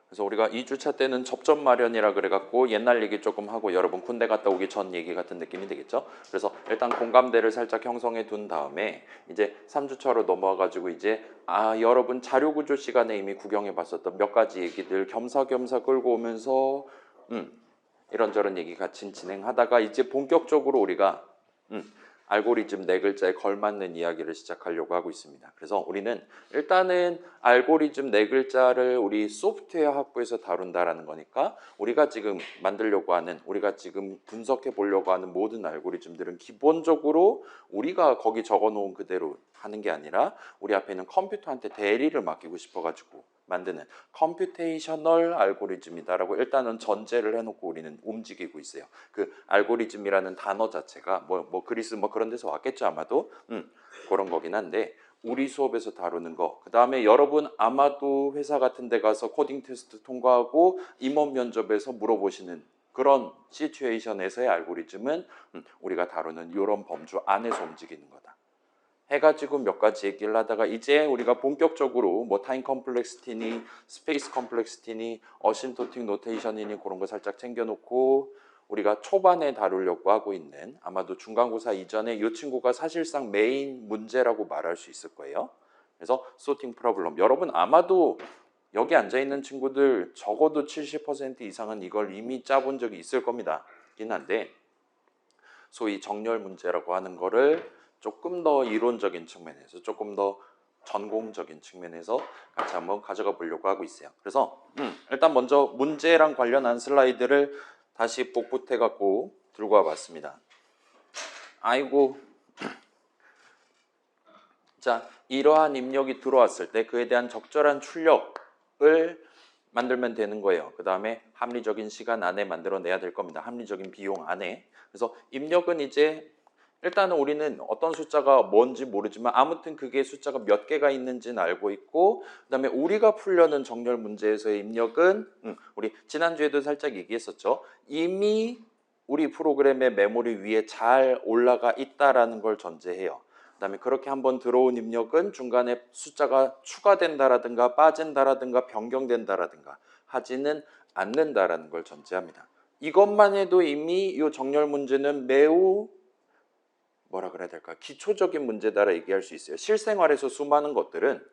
그래서 우리가 2주차 때는 접점 마련이라 그래갖고 옛날 얘기 조금 하고 여러분 군대 갔다 오기 전 얘기 같은 느낌이 되겠죠. 그래서 일단 공감대를 살짝 형성해 둔 다음에 이제 3주차로 넘어와가지고 이제 여러분 자료구조 시간에 이미 구경해 봤었던 몇 가지 얘기들 겸사겸사 끌고 오면서 이런저런 얘기 같이 진행하다가 이제 본격적으로 우리가 알고리즘 네 글자에 걸맞는 이야기를 시작하려고 하고 있습니다. 그래서 우리는 일단은 알고리즘 네 글자를 우리 소프트웨어 학부에서 다룬다라는 거니까 우리가 지금 만들려고 하는, 우리가 지금 분석해 보려고 하는 모든 알고리즘들은 기본적으로 우리가 거기 적어 놓은 그대로 하는 게 아니라 우리 앞에 있는 컴퓨터한테 대리를 맡기고 싶어가지고 만드는 컴퓨테이셔널 알고리즘이다라고 일단은 전제를 해놓고 우리는 움직이고 있어요. 그 알고리즘이라는 단어 자체가 뭐 그리스 뭐 그런 데서 왔겠죠 아마도. 그런 거긴 한데 우리 수업에서 다루는 거, 그 다음에 여러분 아마도 회사 같은 데 가서 코딩 테스트 통과하고 임원 면접에서 물어보시는 그런 시츄에이션에서의 알고리즘은 우리가 다루는 이런 범주 안에서 움직이는 거다 해가지고 몇 가지 얘기를 하다가 이제 우리가 본격적으로 뭐 타임 컴플렉시티니 스페이스 컴플렉시티니 어심토틱 노테이션이니 그런 거 살짝 챙겨놓고 우리가 초반에 다루려고 하고 있는, 아마도 중간고사 이전에 이 친구가 사실상 메인 문제라고 말할 수 있을 거예요. 그래서 소팅 프로블럼, 여러분 아마도 여기 앉아있는 친구들 적어도 70% 이상은 이걸 이미 짜본 적이 있을 겁니다. 긴 한데 소위 정렬 문제라고 하는 거를 조금 더 이론적인 측면에서, 조금 더 전공적인 측면에서 같이 한번 가져가 보려고 하고 있어요. 그래서 일단 먼저 문제랑 관련한 슬라이드를 다시 복붙해 갖고 들고 와 봤습니다. 아이고. 자, 이러한 입력이 들어왔을 때 그에 대한 적절한 출력을 만들면 되는 거예요. 그 다음에 합리적인 시간 안에 만들어내야 될 겁니다. 합리적인 비용 안에. 그래서 입력은 이제 일단은 우리는 어떤 숫자가 뭔지 모르지만 아무튼 그게 숫자가 몇 개가 있는지는 알고 있고, 그 다음에 우리가 풀려는 정렬 문제에서의 입력은 우리 지난주에도 살짝 얘기했었죠. 이미 우리 프로그램의 메모리 위에 잘 올라가 있다라는 걸 전제해요. 그 다음에 그렇게 한번 들어온 입력은 중간에 숫자가 추가된다라든가 빠진다라든가 변경된다라든가 하지는 않는다라는 걸 전제합니다. 이것만 해도 이미 이 정렬 문제는 매우 뭐라 그래야 될까, 기초적인 문제다라 얘기할 수 있어요. 실생활에서 수많은 것들은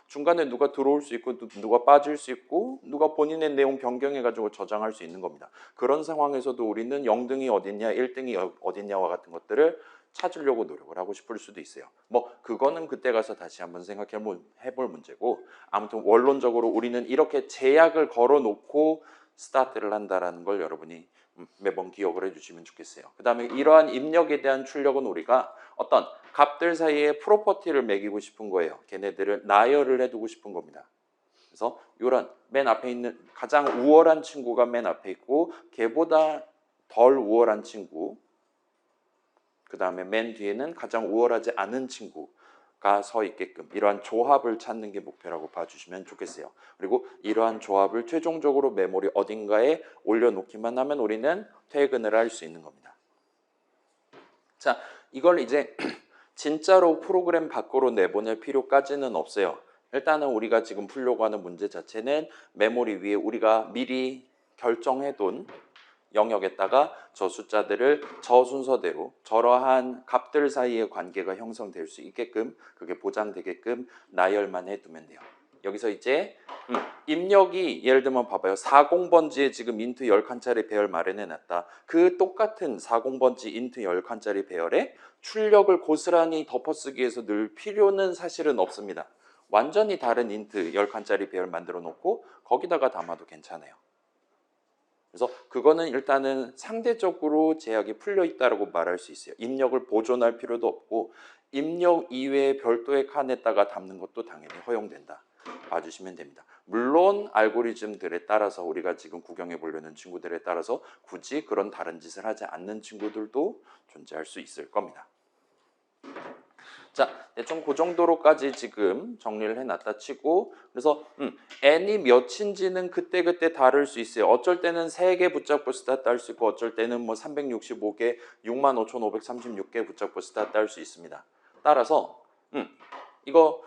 중간에 누가 들어올 수 있고 누가 빠질 수 있고 누가 본인의 내용 변경해가지고 저장할 수 있는 겁니다. 그런 상황에서도 우리는 0등이 어딨냐 1등이 어딨냐와 같은 것들을 찾으려고 노력을 하고 싶을 수도 있어요. 뭐 그거는 그때 가서 다시 한번 생각해볼 문제고, 아무튼 원론적으로 우리는 이렇게 제약을 걸어놓고 스타트를 한다라는 걸 여러분이 매번 기억을 해주시면 좋겠어요. 그 다음에 이러한 입력에 대한 출력은 우리가 어떤 값들 사이에 프로퍼티를 매기고 싶은 거예요. 걔네들을 나열을 해두고 싶은 겁니다. 그래서 이런 맨 앞에 있는 가장 우월한 친구가 맨 앞에 있고 걔보다 덜 우월한 친구, 그 다음에 맨 뒤에는 가장 우월하지 않은 친구가 서 있게끔 이러한 조합을 찾는 게 목표라고 봐주시면 좋겠어요. 그리고 이러한 조합을 최종적으로 메모리 어딘가에 올려놓기만 하면 우리는 퇴근을 할 수 있는 겁니다. 자, 이걸 이제 진짜로 프로그램 밖으로 내보낼 필요까지는 없어요. 일단은 우리가 지금 풀려고 하는 문제 자체는 메모리 위에 우리가 미리 결정해둔 영역에다가 저 숫자들을 저 순서대로 저러한 값들 사이의 관계가 형성될 수 있게끔, 그게 보장되게끔 나열만 해두면 돼요. 여기서 이제 입력이 예를 들면 봐봐요. 40번지에 지금 인트 10칸짜리 배열 마련해놨다. 그 똑같은 40번지 인트 10칸짜리 배열에 출력을 고스란히 덮어쓰기 위해서 넣을 필요는 사실은 없습니다. 완전히 다른 인트 10칸짜리 배열 만들어 놓고 거기다가 담아도 괜찮아요. 그래서 그거는 일단은 상대적으로 제약이 풀려 있다고 말할 수 있어요. 입력을 보존할 필요도 없고 입력 이외에 별도의 칸에다가 담는 것도 당연히 허용된다. 봐주시면 됩니다. 물론 알고리즘들에 따라서 우리가 지금 구경해 보려는 친구들에 따라서 굳이 그런 다른 짓을 하지 않는 친구들도 존재할 수 있을 겁니다. 자, 대충 그 정도로까지 지금 정리를 해놨다 치고, 그래서 n이 몇인지는 그때그때 다를 수 있어요. 어쩔 때는 3개 붙잡고 스타트 할 수 있고 어쩔 때는 뭐 365개 65,536개 붙잡고 스타트 할 수 있습니다. 따라서 이거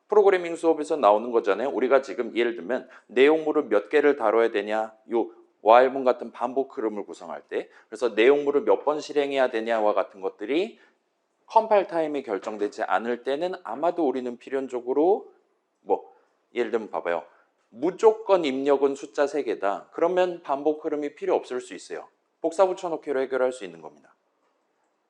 프로그래밍 수업에서 나오는 거잖아요. 우리가 지금 예를 들면 내용물을 몇 개를 다뤄야 되냐, 요 while문 같은 반복 흐름을 구성할 때, 그래서 내용물을 몇 번 실행해야 되냐와 같은 것들이 컴파일 타임이 결정되지 않을 때는 아마도 우리는 필연적으로 뭐 예를 들면 봐봐요. 무조건 입력은 숫자 3개다. 그러면 반복 흐름이 필요 없을 수 있어요. 복사 붙여넣기로 해결할 수 있는 겁니다.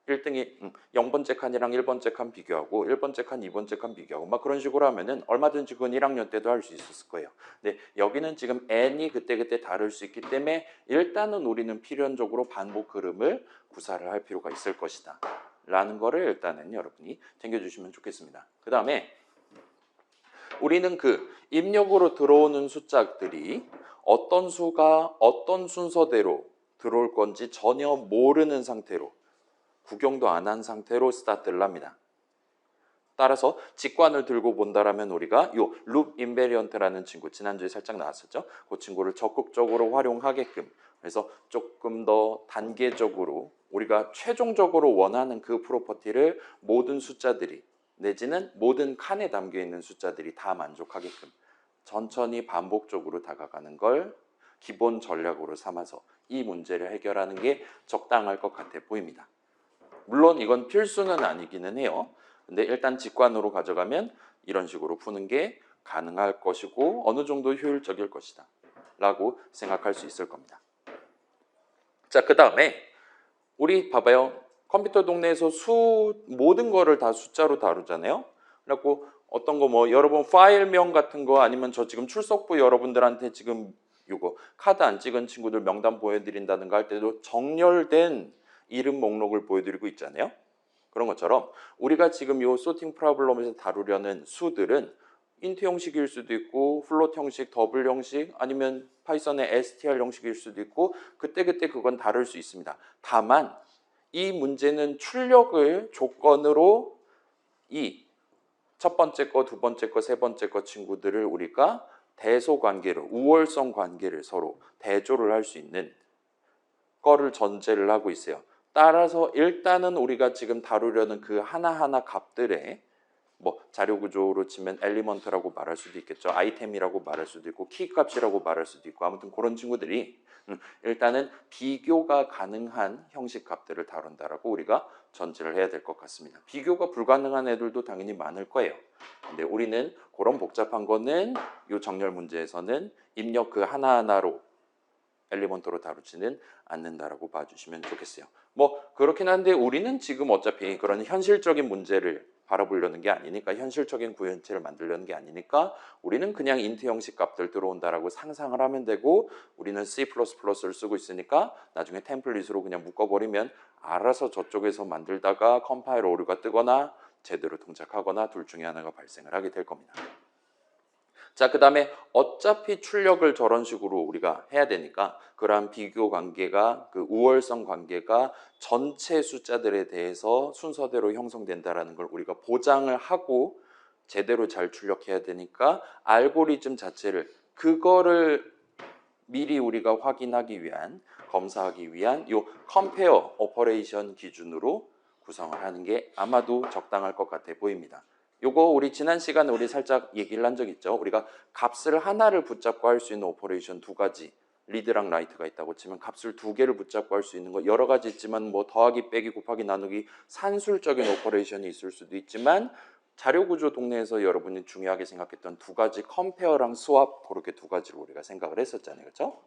1등이 0번째 칸이랑 1번째 칸 비교하고 1번째 칸, 2번째 칸 비교하고 막 그런 식으로 하면은 얼마든지 그건 1학년 때도 할 수 있었을 거예요. 근데 여기는 지금 n이 그때그때 다를 수 있기 때문에 일단은 우리는 필연적으로 반복 흐름을 구사를 할 필요가 있을 것이다. 라는 거를 일단은 여러분이 챙겨주시면 좋겠습니다. 그 다음에 우리는 그 입력으로 들어오는 숫자들이 어떤 수가 어떤 순서대로 들어올 건지 전혀 모르는 상태로 구경도 안 한 상태로 스타트를 합니다. 따라서 직관을 들고 본다라면 우리가 요 룹 인베리언트라는 친구 지난주에 살짝 나왔었죠. 그 친구를 적극적으로 활용하게끔 그래서 조금 더 단계적으로 우리가 최종적으로 원하는 그 프로퍼티를 모든 숫자들이 내지는 모든 칸에 담겨 있는 숫자들이 다 만족하게끔 천천히 반복적으로 다가가는 걸 기본 전략으로 삼아서 이 문제를 해결하는 게 적당할 것 같아 보입니다. 물론 이건 필수는 아니기는 해요. 근데 일단 직관으로 가져가면 이런 식으로 푸는 게 가능할 것이고 어느 정도 효율적일 것이다 라고 생각할 수 있을 겁니다. 자, 그 다음에 우리 봐봐요. 컴퓨터 동네에서 모든 거를 다 숫자로 다루잖아요. 그래갖고 어떤 거 뭐 여러분 파일명 같은 거 아니면 저 지금 출석부 여러분들한테 지금 요거 카드 안 찍은 친구들 명단 보여드린다든가 할 때도 정렬된 이름 목록을 보여드리고 있잖아요. 그런 것처럼 우리가 지금 요 소팅 프로블럼에서 다루려는 수들은 인트 형식일 수도 있고 플롯 형식, 더블 형식 아니면 파이썬의 str 형식일 수도 있고 그때그때 그건 다를 수 있습니다. 다만 이 문제는 출력을 조건으로 이 첫 번째 거, 두 번째 거, 세 번째 거 친구들을 우리가 대소 관계로 우월성 관계를 서로 대조를 할 수 있는 거를 전제를 하고 있어요. 따라서 일단은 우리가 지금 다루려는 그 하나하나 값들의 뭐 자료 구조로 치면 엘리먼트라고 말할 수도 있겠죠. 아이템이라고 말할 수도 있고 키 값이라고 말할 수도 있고 아무튼 그런 친구들이 일단은 비교가 가능한 형식 값들을 다룬다라고 우리가 전제를 해야 될 것 같습니다. 비교가 불가능한 애들도 당연히 많을 거예요. 근데 우리는 그런 복잡한 거는 이 정렬 문제에서는 입력 그 하나하나로 엘리먼트로 다루지는 않는다라고 봐주시면 좋겠어요. 뭐 그렇긴 한데 우리는 지금 어차피 그런 현실적인 문제를 바라보려는 게 아니니까 현실적인 구현체를 만들려는 게 아니니까 우리는 그냥 인트 형식 값들 들어온다라고 상상을 하면 되고 우리는 C++를 쓰고 있으니까 나중에 템플릿으로 그냥 묶어버리면 알아서 저쪽에서 만들다가 컴파일러 오류가 뜨거나 제대로 동작하거나 둘 중에 하나가 발생을 하게 될 겁니다. 자, 그 다음에 어차피 출력을 저런 식으로 우리가 해야 되니까 그러한 비교 관계가 그 우월성 관계가 전체 숫자들에 대해서 순서대로 형성된다라는 걸 우리가 보장을 하고 제대로 잘 출력해야 되니까 알고리즘 자체를 그거를 미리 우리가 확인하기 위한 검사하기 위한 요 컴페어 오퍼레이션 기준으로 구성을 하는 게 아마도 적당할 것 같아 보입니다. 요거 우리 지난 시간에 우리 살짝 얘기를 한 적 있죠. 우리가 값을 하나를 붙잡고 할 수 있는 오퍼레이션 두 가지 리드랑 라이트가 있다고 치면 값을 두 개를 붙잡고 할 수 있는 거 여러 가지 있지만 뭐 더하기 빼기 곱하기 나누기 산술적인 오퍼레이션이 있을 수도 있지만 자료구조 동네에서 여러분이 중요하게 생각했던 두 가지 컴페어랑 스왑 그렇게 두 가지로 우리가 생각을 했었잖아요. 그렇죠?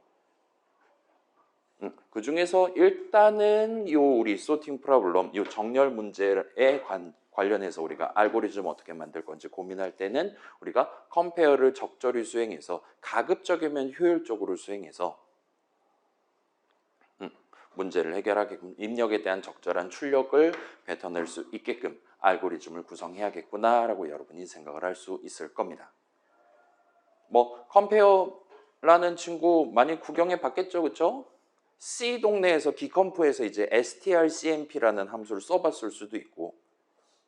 그 중에서 일단은 요 우리 소팅 프로블럼, 요 정렬 문제에 관련해서 우리가 알고리즘 어떻게 만들 건지 고민할 때는 우리가 컴페어를 적절히 수행해서 가급적이면 효율적으로 수행해서 문제를 해결하게끔 입력에 대한 적절한 출력을 뱉어낼 수 있게끔 알고리즘을 구성해야겠구나라고 여러분이 생각을 할 수 있을 겁니다. 뭐 컴페어라는 친구 많이 구경해 봤겠죠, 그렇죠? C 동네에서 기컴프에서 이제 strcmp라는 함수를 써봤을 수도 있고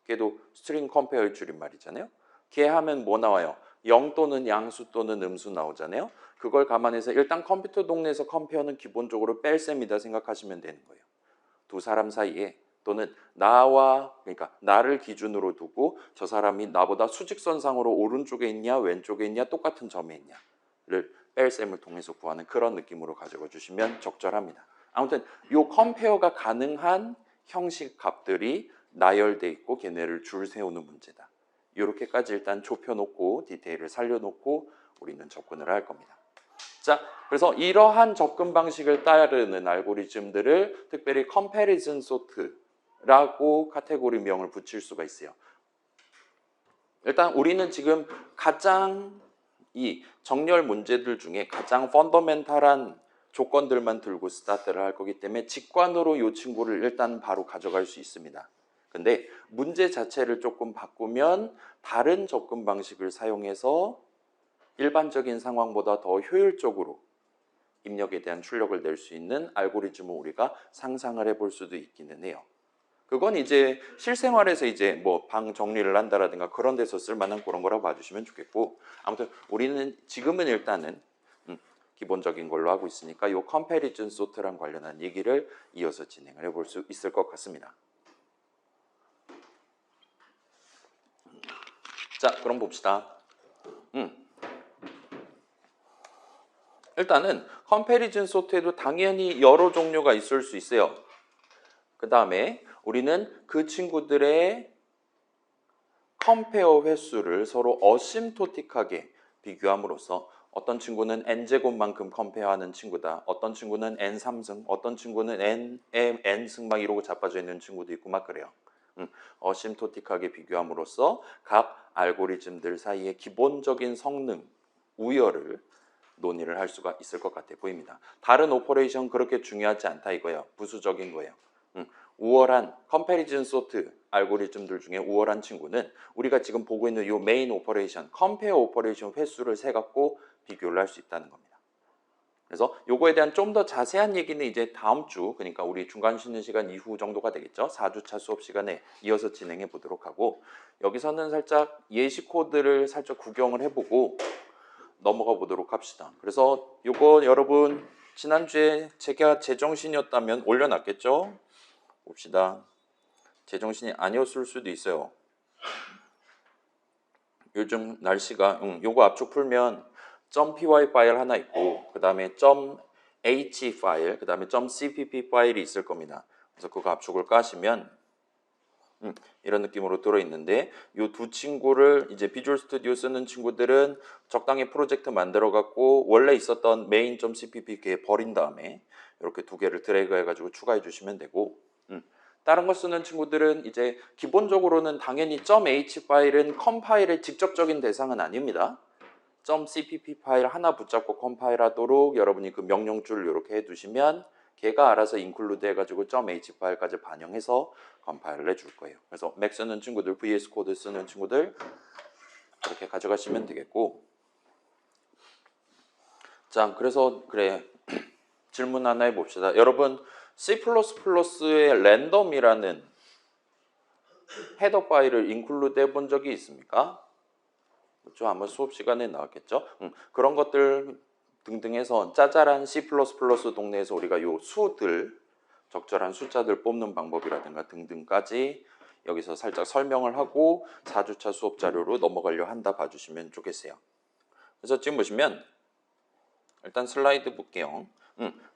걔도 스트링 컴페어의 줄임말이잖아요. 걔 하면 뭐 나와요? 영 또는 양수 또는 음수 나오잖아요. 그걸 감안해서 일단 컴퓨터 동네에서 컴페어는 기본적으로 뺄셈이다 생각하시면 되는 거예요. 두 사람 사이에 또는 나와, 그러니까 나를 기준으로 두고 저 사람이 나보다 수직선상으로 오른쪽에 있냐 왼쪽에 있냐 똑같은 점에 있냐를 뺄셈을 통해서 구하는 그런 느낌으로 가져가 주시면 적절합니다. 아무튼 요 컴페어가 가능한 형식 값들이 나열돼 있고 걔네를 줄 세우는 문제다. 이렇게까지 일단 좁혀놓고 디테일을 살려놓고 우리는 접근을 할 겁니다. 자, 그래서 이러한 접근 방식을 따르는 알고리즘들을 특별히 comparison sort라고 카테고리명을 붙일 수가 있어요. 일단 우리는 지금 가장 이 정렬 문제들 중에 가장 펀더멘탈한 조건들만 들고 스타트를 할 거기 때문에 직관으로 이 친구를 일단 바로 가져갈 수 있습니다. 근데 문제 자체를 조금 바꾸면 다른 접근 방식을 사용해서 일반적인 상황보다 더 효율적으로 입력에 대한 출력을 낼 수 있는 알고리즘을 우리가 상상을 해볼 수도 있기는 해요. 그건 이제 실생활에서 이제 뭐 방 정리를 한다라든가 그런 데서 쓸 만한 그런 거라고 봐주시면 좋겠고, 아무튼 우리는 지금은 일단은 기본적인 걸로 하고 있으니까 이 컴패리즌 소트랑 관련한 얘기를 이어서 진행을 해볼 수 있을 것 같습니다. 자, 그럼 봅시다. 일단은 컴패리즌 소트에도 당연히 여러 종류가 있을 수 있어요. 그 다음에 우리는 그 친구들의 컴페어 횟수를 서로 어심토틱하게 비교함으로써 어떤 친구는 n제곱만큼 컴페어하는 친구다. 어떤 친구는 n3승, 어떤 친구는 n승 막 이러고 자빠져 있는 친구도 있고 막 그래요. 어심토틱하게 비교함으로써 각 알고리즘들 사이의 기본적인 성능, 우열을 논의를 할 수가 있을 것 같아 보입니다. 다른 오퍼레이션 그렇게 중요하지 않다 이거예요. 부수적인 거예요. 우월한 컴패리즌 소트 알고리즘들 중에 우월한 친구는 우리가 지금 보고 있는 이 메인 오퍼레이션, 컴페어 오퍼레이션 횟수를 세갖고 비교를 할 수 있다는 겁니다. 그래서 요거에 대한 좀 더 자세한 얘기는 이제 다음 주, 그러니까 우리 중간 쉬는 시간 이후 정도가 되겠죠. 4주차 수업 시간에 이어서 진행해 보도록 하고, 여기서는 살짝 예시 코드를 살짝 구경을 해보고 넘어가 보도록 합시다. 그래서 요거 여러분 지난주에 제가 제정신이었다면 올려놨겠죠? 봅시다. 제정신이 아니었을 수도 있어요. 요즘 날씨가 요거 압축 풀면 .py 파일 하나 있고 그 다음에 .h 파일, 그 다음에 .cpp 파일이 있을 겁니다. 그래서 그거 압축을 까시면 이런 느낌으로 들어있는데 이 두 친구를 이제 비주얼 스튜디오 쓰는 친구들은 적당히 프로젝트 만들어 갖고 원래 있었던 main.cpp 걔 버린 다음에 이렇게 두 개를 드래그 해가지고 추가해 주시면 되고, 다른 거 쓰는 친구들은 이제 기본적으로는 당연히 .h 파일은 컴파일의 직접적인 대상은 아닙니다. .cpp 파일 하나 붙잡고 컴파일하도록 여러분이 그 명령줄을 이렇게 해두시면 걔가 알아서 인클루드 해가지고 .h 파일까지 반영해서 컴파일을 해줄 거예요. 그래서 맥 쓰는 친구들, VS 코드 쓰는 친구들 그렇게 가져가시면 되겠고, 자, 그래서 그래 질문 하나 해봅시다. 여러분 C++의 랜덤이라는 헤더 파일을 인클루드 해본 적이 있습니까? 그렇죠? 아마 수업 시간에 나왔겠죠? 그런 것들 등등 해서 짜잘한 C++ 동네에서 우리가 요 수들, 적절한 숫자들 뽑는 방법이라든가 등등까지 여기서 살짝 설명을 하고 4주차 수업 자료로 넘어가려 한다 봐주시면 좋겠어요. 그래서 지금 보시면 일단 슬라이드 볼게요.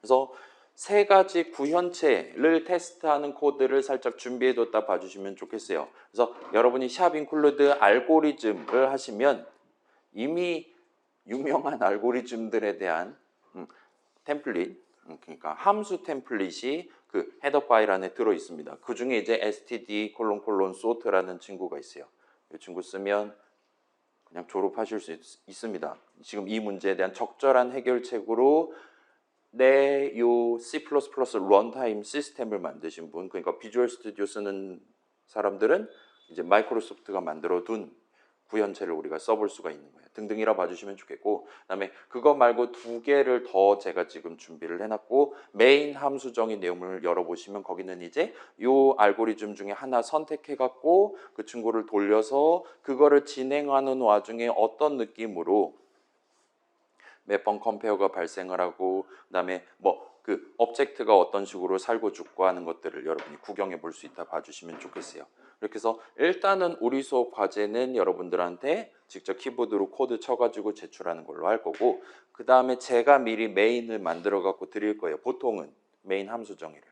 그래서 세 가지 구현체를 테스트하는 코드를 살짝 준비해뒀다 봐주시면 좋겠어요. 그래서 여러분이 샵 인클루드 알고리즘을 하시면 이미 유명한 알고리즘들에 대한 템플릿, 그러니까 함수 템플릿이 그 헤더 파일 안에 들어 있습니다. 그 중에 이제 std: sort라는 친구가 있어요. 이 친구 쓰면 그냥 졸업하실 수 있습니다. 지금 이 문제에 대한 적절한 해결책으로 내 요 C++ 런타임 시스템을 만드신 분, 그러니까 비주얼 스튜디오 쓰는 사람들은 이제 마이크로소프트가 만들어둔 구현체를 우리가 써볼 수가 있는 거예요. 등등이라 봐주시면 좋겠고, 그다음에 그거 말고 두 개를 더 제가 지금 준비를 해놨고, 메인 함수정의 내용을 열어보시면 거기는 이제 요 알고리즘 중에 하나 선택해갖고 그 친구를 돌려서 그거를 진행하는 와중에 어떤 느낌으로 몇 번 컴페어가 발생을 하고, 그다음에 뭐 그 object가 어떤 식으로 살고 죽고 하는 것들을 여러분이 구경해 볼 수 있다 봐주시면 좋겠어요. 이렇게 해서 일단은 우리 수업 과제는 여러분들한테 직접 키보드로 코드 쳐가지고 제출하는 걸로 할 거고, 그 다음에 제가 미리 메인을 만들어 갖고 드릴 거예요. 보통은 메인 함수 정의를.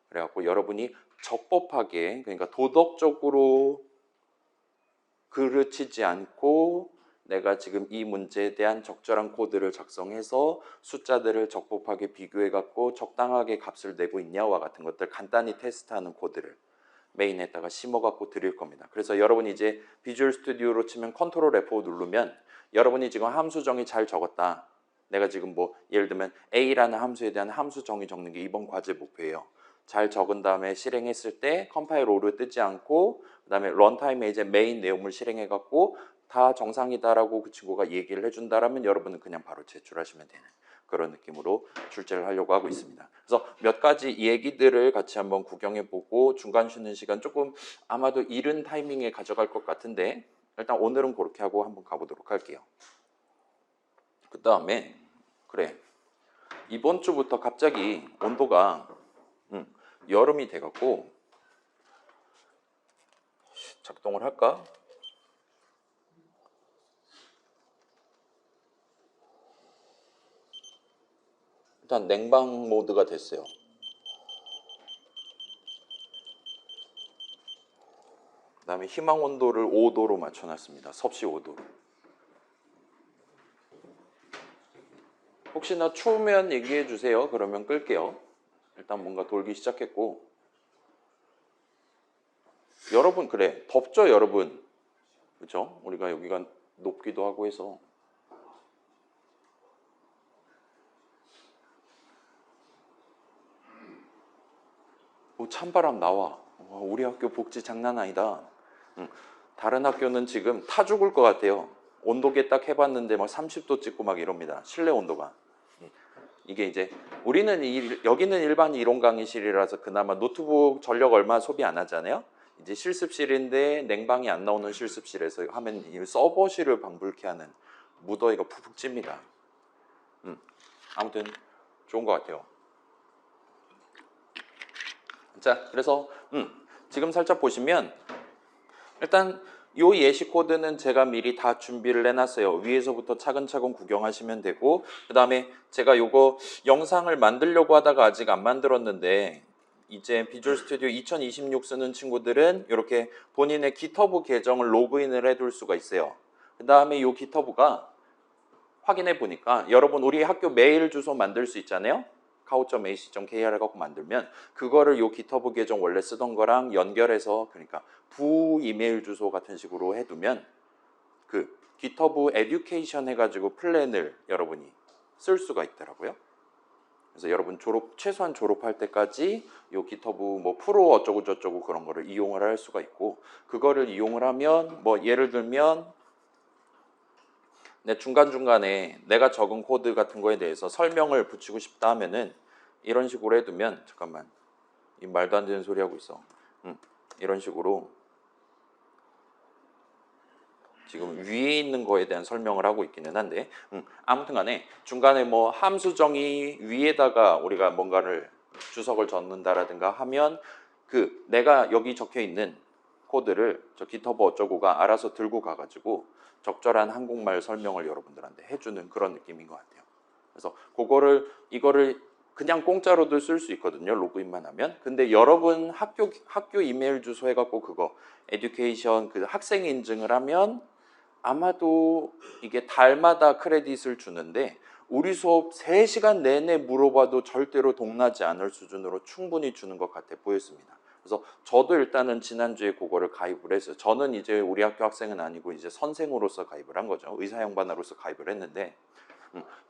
그래갖고 여러분이 적법하게, 그러니까 도덕적으로 그르치지 않고 내가 지금 이 문제에 대한 적절한 코드를 작성해서 숫자들을 적법하게 비교해 갖고 적당하게 값을 내고 있냐와 같은 것들 간단히 테스트하는 코드를 메인에다가 심어 갖고 드릴 겁니다. 그래서 여러분이 이제 비주얼 스튜디오로 치면 컨트롤 F5 누르면 여러분이 지금 함수 정의 잘 적었다. 내가 지금 뭐 예를 들면 A라는 함수에 대한 함수 정의 적는 게 이번 과제 목표예요. 잘 적은 다음에 실행했을 때 컴파일 오류 뜨지 않고, 그 다음에 런타임에 이제 메인 내용물 실행해 갖고 다 정상이다라고 그 친구가 얘기를 해준다라면 여러분은 그냥 바로 제출하시면 되는 그런 느낌으로 출제를 하려고 하고 있습니다. 그래서 몇 가지 얘기들을 같이 한번 구경해 보고 중간 쉬는 시간 조금 아마도 이른 타이밍에 가져갈 것 같은데 일단 오늘은 그렇게 하고 한번 가보도록 할게요. 그 다음에 그래, 이번 주부터 갑자기 온도가 여름이 돼갖고 작동을 할까? 일단 냉방 모드가 됐어요. 그 다음에 희망 온도를 5도로 맞춰놨습니다. 섭씨 5도로. 혹시나 추우면 얘기해 주세요. 그러면 끌게요. 일단 뭔가 돌기 시작했고. 여러분, 그래, 덥죠 여러분? 그렇죠? 우리가 여기가 높기도 하고 해서. 오, 찬바람 나와. 와, 우리 학교 복지 장난 아니다. 다른 학교는 지금 타 죽을 것 같아요. 온도계 딱 해봤는데 막 30도 찍고 막 이럽니다. 실내 온도가. 이게 이제 우리는 여기는 일반 이론 강의실이라서 그나마 노트북 전력 얼마 소비 안 하잖아요. 이제 실습실인데 냉방이 안 나오는 실습실에서 하면 이 서버실을 방불케 하는 무더위가 푹푹 찝니다. 아무튼 좋은 것 같아요. 자, 그래서 지금 살짝 보시면 일단 요 예시 코드는 제가 미리 다 준비를 해놨어요. 위에서부터 차근차근 구경하시면 되고, 그 다음에 제가 요거 영상을 만들려고 하다가 아직 안 만들었는데 이제 비주얼 스튜디오 2026 쓰는 친구들은 이렇게 본인의 GitHub 계정을 로그인을 해둘 수가 있어요. 그 다음에 요 GitHub가 확인해 보니까 여러분 우리 학교 메일 주소 만들 수 있잖아요. kaho.ac.kr 갖고 만들면 그거를 요 GitHub 계정 원래 쓰던 거랑 연결해서, 그러니까 부 이메일 주소 같은 식으로 해두면 그 GitHub Education 해가지고 플랜을 여러분이 쓸 수가 있더라고요. 그래서 여러분 최소한 졸업할 때까지 요 GitHub 뭐 프로 어쩌고 저쩌고 그런 거를 이용을 할 수가 있고, 그거를 이용을 하면 뭐 예를 들면 내 중간중간에 내가 적은 코드 같은 거에 대해서 설명을 붙이고 싶다 하면은 이런 식으로 해두면, 잠깐만, 이 말도 안 되는 소리 하고 있어. 이런 식으로 지금 위에 있는 거에 대한 설명을 하고 있기는 한데 아무튼 간에 중간에 뭐 함수 정의 위에다가 우리가 뭔가를 주석을 젓는다라든가 하면 그 내가 여기 적혀 있는 코드를 저 GitHub 어쩌고가 알아서 들고 가가지고 적절한 한국말 설명을 여러분들한테 해주는 그런 느낌인 것 같아요. 그래서 이거를 그냥 공짜로도 쓸 수 있거든요. 로그인만 하면. 근데 여러분 학교 이메일 주소 해갖고 그거 에듀케이션 그 학생 인증을 하면 아마도 이게 달마다 크레딧을 주는데 우리 수업 3시간 내내 물어봐도 절대로 동나지 않을 수준으로 충분히 주는 것 같아 보였습니다. 그래서 저도 일단은 지난주에 그거를 가입을 했어요. 저는 이제 우리 학교 학생은 아니고 이제 선생으로서 가입을 한 거죠. 의사양반으로서 가입을 했는데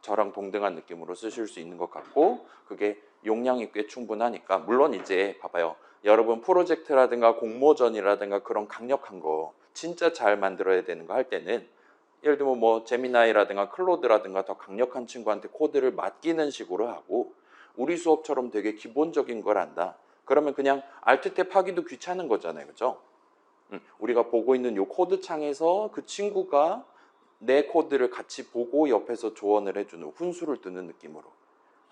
저랑 동등한 느낌으로 쓰실 수 있는 것 같고, 그게 용량이 꽤 충분하니까. 물론 이제 봐봐요. 여러분 프로젝트라든가 공모전이라든가 그런 강력한 거 진짜 잘 만들어야 되는 거 할 때는 예를 들면 뭐 제미나이라든가 클로드라든가 더 강력한 친구한테 코드를 맡기는 식으로 하고, 우리 수업처럼 되게 기본적인 걸 한다. 그러면 그냥 알트 탭 하기도 귀찮은 거잖아요. 그죠? 우리가 보고 있는 요 코드 창에서 그 친구가 내 코드를 같이 보고 옆에서 조언을 해주는, 훈수를 두는 느낌으로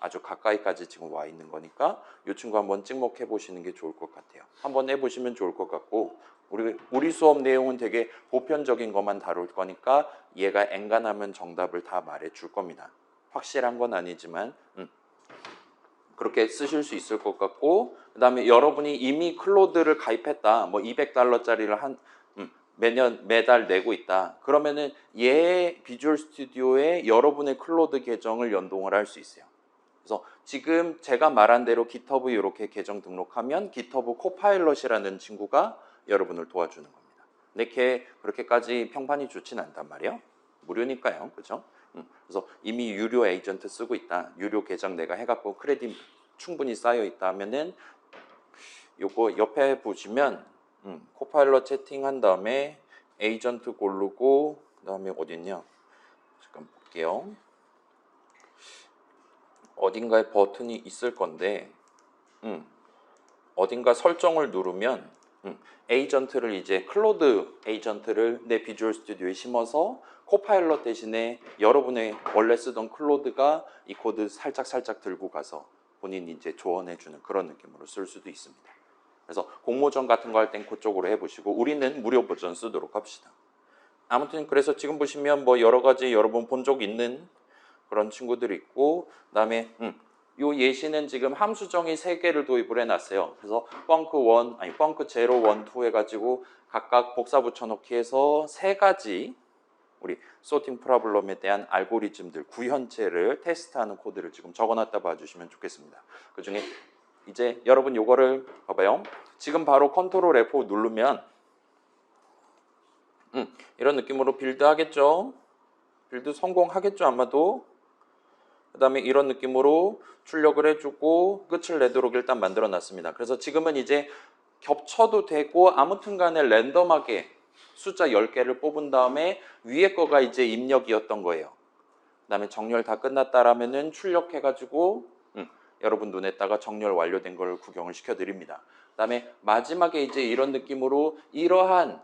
아주 가까이까지 지금 와 있는 거니까 이 친구 한번 찍목해 보시는 게 좋을 것 같아요. 한번 해보시면 좋을 것 같고 우리 수업 내용은 되게 보편적인 것만 다룰 거니까 얘가 엔간하면 정답을 다 말해 줄 겁니다. 확실한 건 아니지만 그렇게 쓰실 수 있을 것 같고 그 다음에 여러분이 이미 클로드를 가입했다. 뭐 $200짜리를 매달 내고 있다. 그러면은 얘 비주얼 스튜디오에 여러분의 클로드 계정을 연동을 할 수 있어요. 그래서 지금 제가 말한 대로 GitHub 이렇게 계정 등록하면 GitHub 코파일럿이라는 친구가 여러분을 도와주는 겁니다. 근데 걔 그렇게까지 평판이 좋진 않단 말이에요. 무료니까요. 그죠? 그래서 이미 유료 에이전트 쓰고 있다. 유료 계정 내가 해갖고 크레딧 충분히 쌓여 있다 하면은 요거 옆에 보시면 코파일럿 채팅한 다음에 에이전트 고르고 그 다음에 어딨냐? 잠깐 볼게요. 어딘가에 버튼이 있을 건데 어딘가 설정을 누르면 에이전트를 이제 클로드 에이전트를 내 비주얼 스튜디오에 심어서 코파일럿 대신에 여러분의 원래 쓰던 클로드가 이 코드 살짝 들고 가서 본인이 이제 조언해주는 그런 느낌으로 쓸 수도 있습니다. 그래서 공모전 같은 거 할 땐 그쪽으로 해보시고 우리는 무료 버전 쓰도록 합시다. 아무튼 그래서 지금 보시면 뭐 여러 가지 여러분 본 적 있는 그런 친구들이 있고 그다음에 요 예시는 지금 함수 정의 3개를 도입을 해놨어요. 그래서 펑크 0, 1, 2 해가지고 각각 복사 붙여넣기 해서 3가지 우리 소팅 프로블럼에 대한 알고리즘들 구현체를 테스트하는 코드를 지금 적어놨다 봐주시면 좋겠습니다. 그 중에 이제 여러분 요거를 봐봐요. 지금 바로 컨트롤 F5 누르면 이런 느낌으로 빌드 하겠죠. 빌드 성공하겠죠 아마도. 그 다음에 이런 느낌으로 출력을 해주고 끝을 내도록 일단 만들어 놨습니다. 그래서 지금은 이제 겹쳐도 되고 아무튼 간에 랜덤하게 숫자 10개를 뽑은 다음에 위에 거가 이제 입력이었던 거예요. 그 다음에 정렬 다 끝났다라면은 출력해가지고 여러분 눈에다가 정렬 완료된 걸 구경을 시켜드립니다. 그 다음에 마지막에 이제 이런 느낌으로 이러한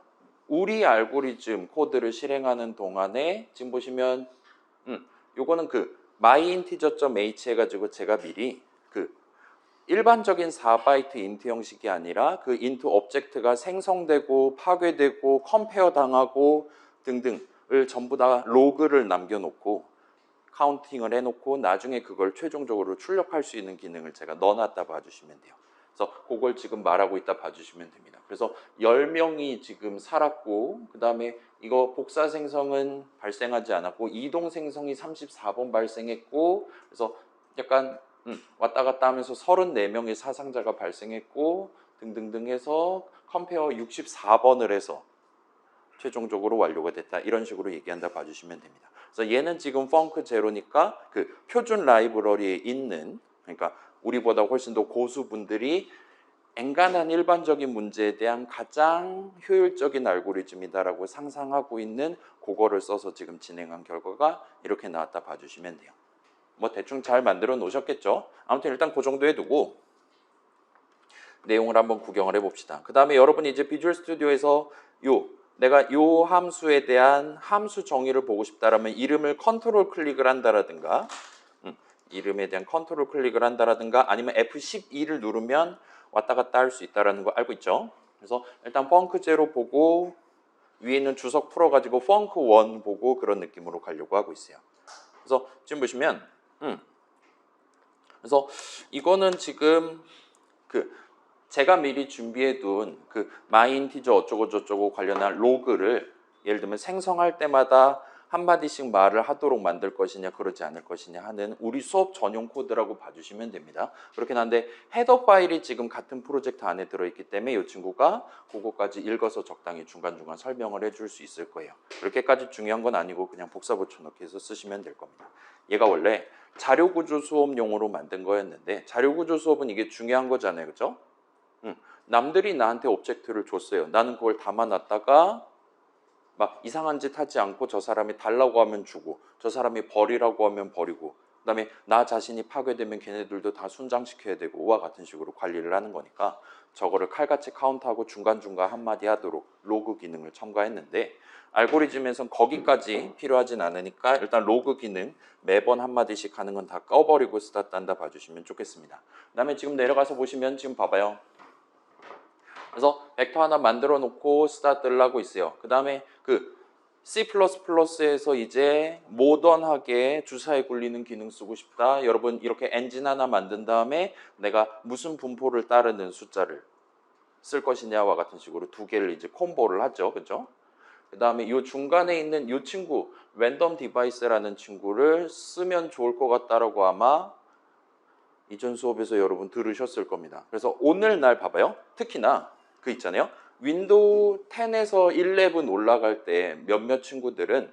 우리 알고리즘 코드를 실행하는 동안에 지금 보시면 요거는 그 myInteger.h 해가지고 제가 미리 그 일반적인 4바이트 인트 형식이 아니라 그 인트 오브젝트가 생성되고 파괴되고 컴페어 당하고 등등을 전부 다 로그를 남겨놓고 카운팅을 해놓고 나중에 그걸 최종적으로 출력할 수 있는 기능을 제가 넣어놨다 봐주시면 돼요. 그래서 그걸 지금 말하고 있다 봐주시면 됩니다. 그래서 10명이 지금 살았고 그 다음에 이거 복사 생성은 발생하지 않았고 이동 생성이 34번 발생했고 그래서 약간 왔다 갔다 하면서 34명의 사상자가 발생했고 등등등 해서 컴페어 64번을 해서 최종적으로 완료가 됐다. 이런 식으로 얘기한다 봐주시면 됩니다. 그래서 얘는 지금 펑크 제로니까 그 표준 라이브러리에 있는 그러니까 우리보다 훨씬 더 고수분들이 엔간한 일반적인 문제에 대한 가장 효율적인 알고리즘이다라고 상상하고 있는 그거를 써서 지금 진행한 결과가 이렇게 나왔다 봐주시면 돼요. 뭐 대충 잘 만들어 놓으셨겠죠. 아무튼 일단 그 정도 해두고 내용을 한번 구경을 해봅시다. 그 다음에 여러분이 이제 비주얼 스튜디오에서 내가 요 함수에 대한 함수 정의를 보고 싶다라면 이름을 컨트롤 클릭을 한다라든가 이름에 대한 컨트롤 클릭을 한다라든가 아니면 F12를 누르면 왔다 갔다 할 수 있다라는 거 알고 있죠? 그래서 일단 펑크 제로 보고 위에 있는 주석 풀어가지고 펑크 1 보고 그런 느낌으로 가려고 하고 있어요. 그래서 지금 보시면 그래서 이거는 지금 그 제가 미리 준비해둔 그 myInteger 어쩌고 저쩌고 관련한 로그를 예를 들면 생성할 때마다 한마디씩 말을 하도록 만들 것이냐 그러지 않을 것이냐 하는 우리 수업 전용 코드라고 봐주시면 됩니다. 그렇긴 한데 헤더 파일이 지금 같은 프로젝트 안에 들어있기 때문에 이 친구가 그거까지 읽어서 적당히 중간중간 설명을 해줄 수 있을 거예요. 그렇게까지 중요한 건 아니고 그냥 복사 붙여넣기 해서 쓰시면 될 겁니다. 얘가 원래 자료구조 수업용으로 만든 거였는데 자료구조 수업은 이게 중요한 거잖아요. 그죠? 남들이 나한테 오브젝트를 줬어요. 나는 그걸 담아놨다가 막 이상한 짓 하지 않고 저 사람이 달라고 하면 주고 저 사람이 버리라고 하면 버리고 그다음에 나 자신이 파괴되면 걔네들도 다 순장시켜야 되고 와 같은 식으로 관리를 하는 거니까 저거를 칼같이 카운트하고 중간중간 한마디 하도록 로그 기능을 첨가했는데 알고리즘에선 거기까지 필요하진 않으니까 일단 로그 기능 매번 한마디씩 하는 건 다 꺼버리고 스타트 한다 봐주시면 좋겠습니다. 그다음에 지금 내려가서 보시면 지금 봐봐요. 그래서 벡터 하나 만들어 놓고 스타트를 하고 있어요. 그 다음에 그 C++에서 이제 모던하게 주사에 굴리는 기능 쓰고 싶다. 여러분 이렇게 엔진 하나 만든 다음에 내가 무슨 분포를 따르는 숫자를 쓸 것이냐와 같은 식으로 두 개를 이제 콤보를 하죠. 그죠? 그 다음에 이 중간에 있는 이 친구 랜덤 디바이스라는 친구를 쓰면 좋을 것 같다라고 아마 이전 수업에서 여러분 들으셨을 겁니다. 그래서 오늘날 봐봐요. 특히나 그 있잖아요. 윈도우 10에서 11 올라갈 때 몇몇 친구들은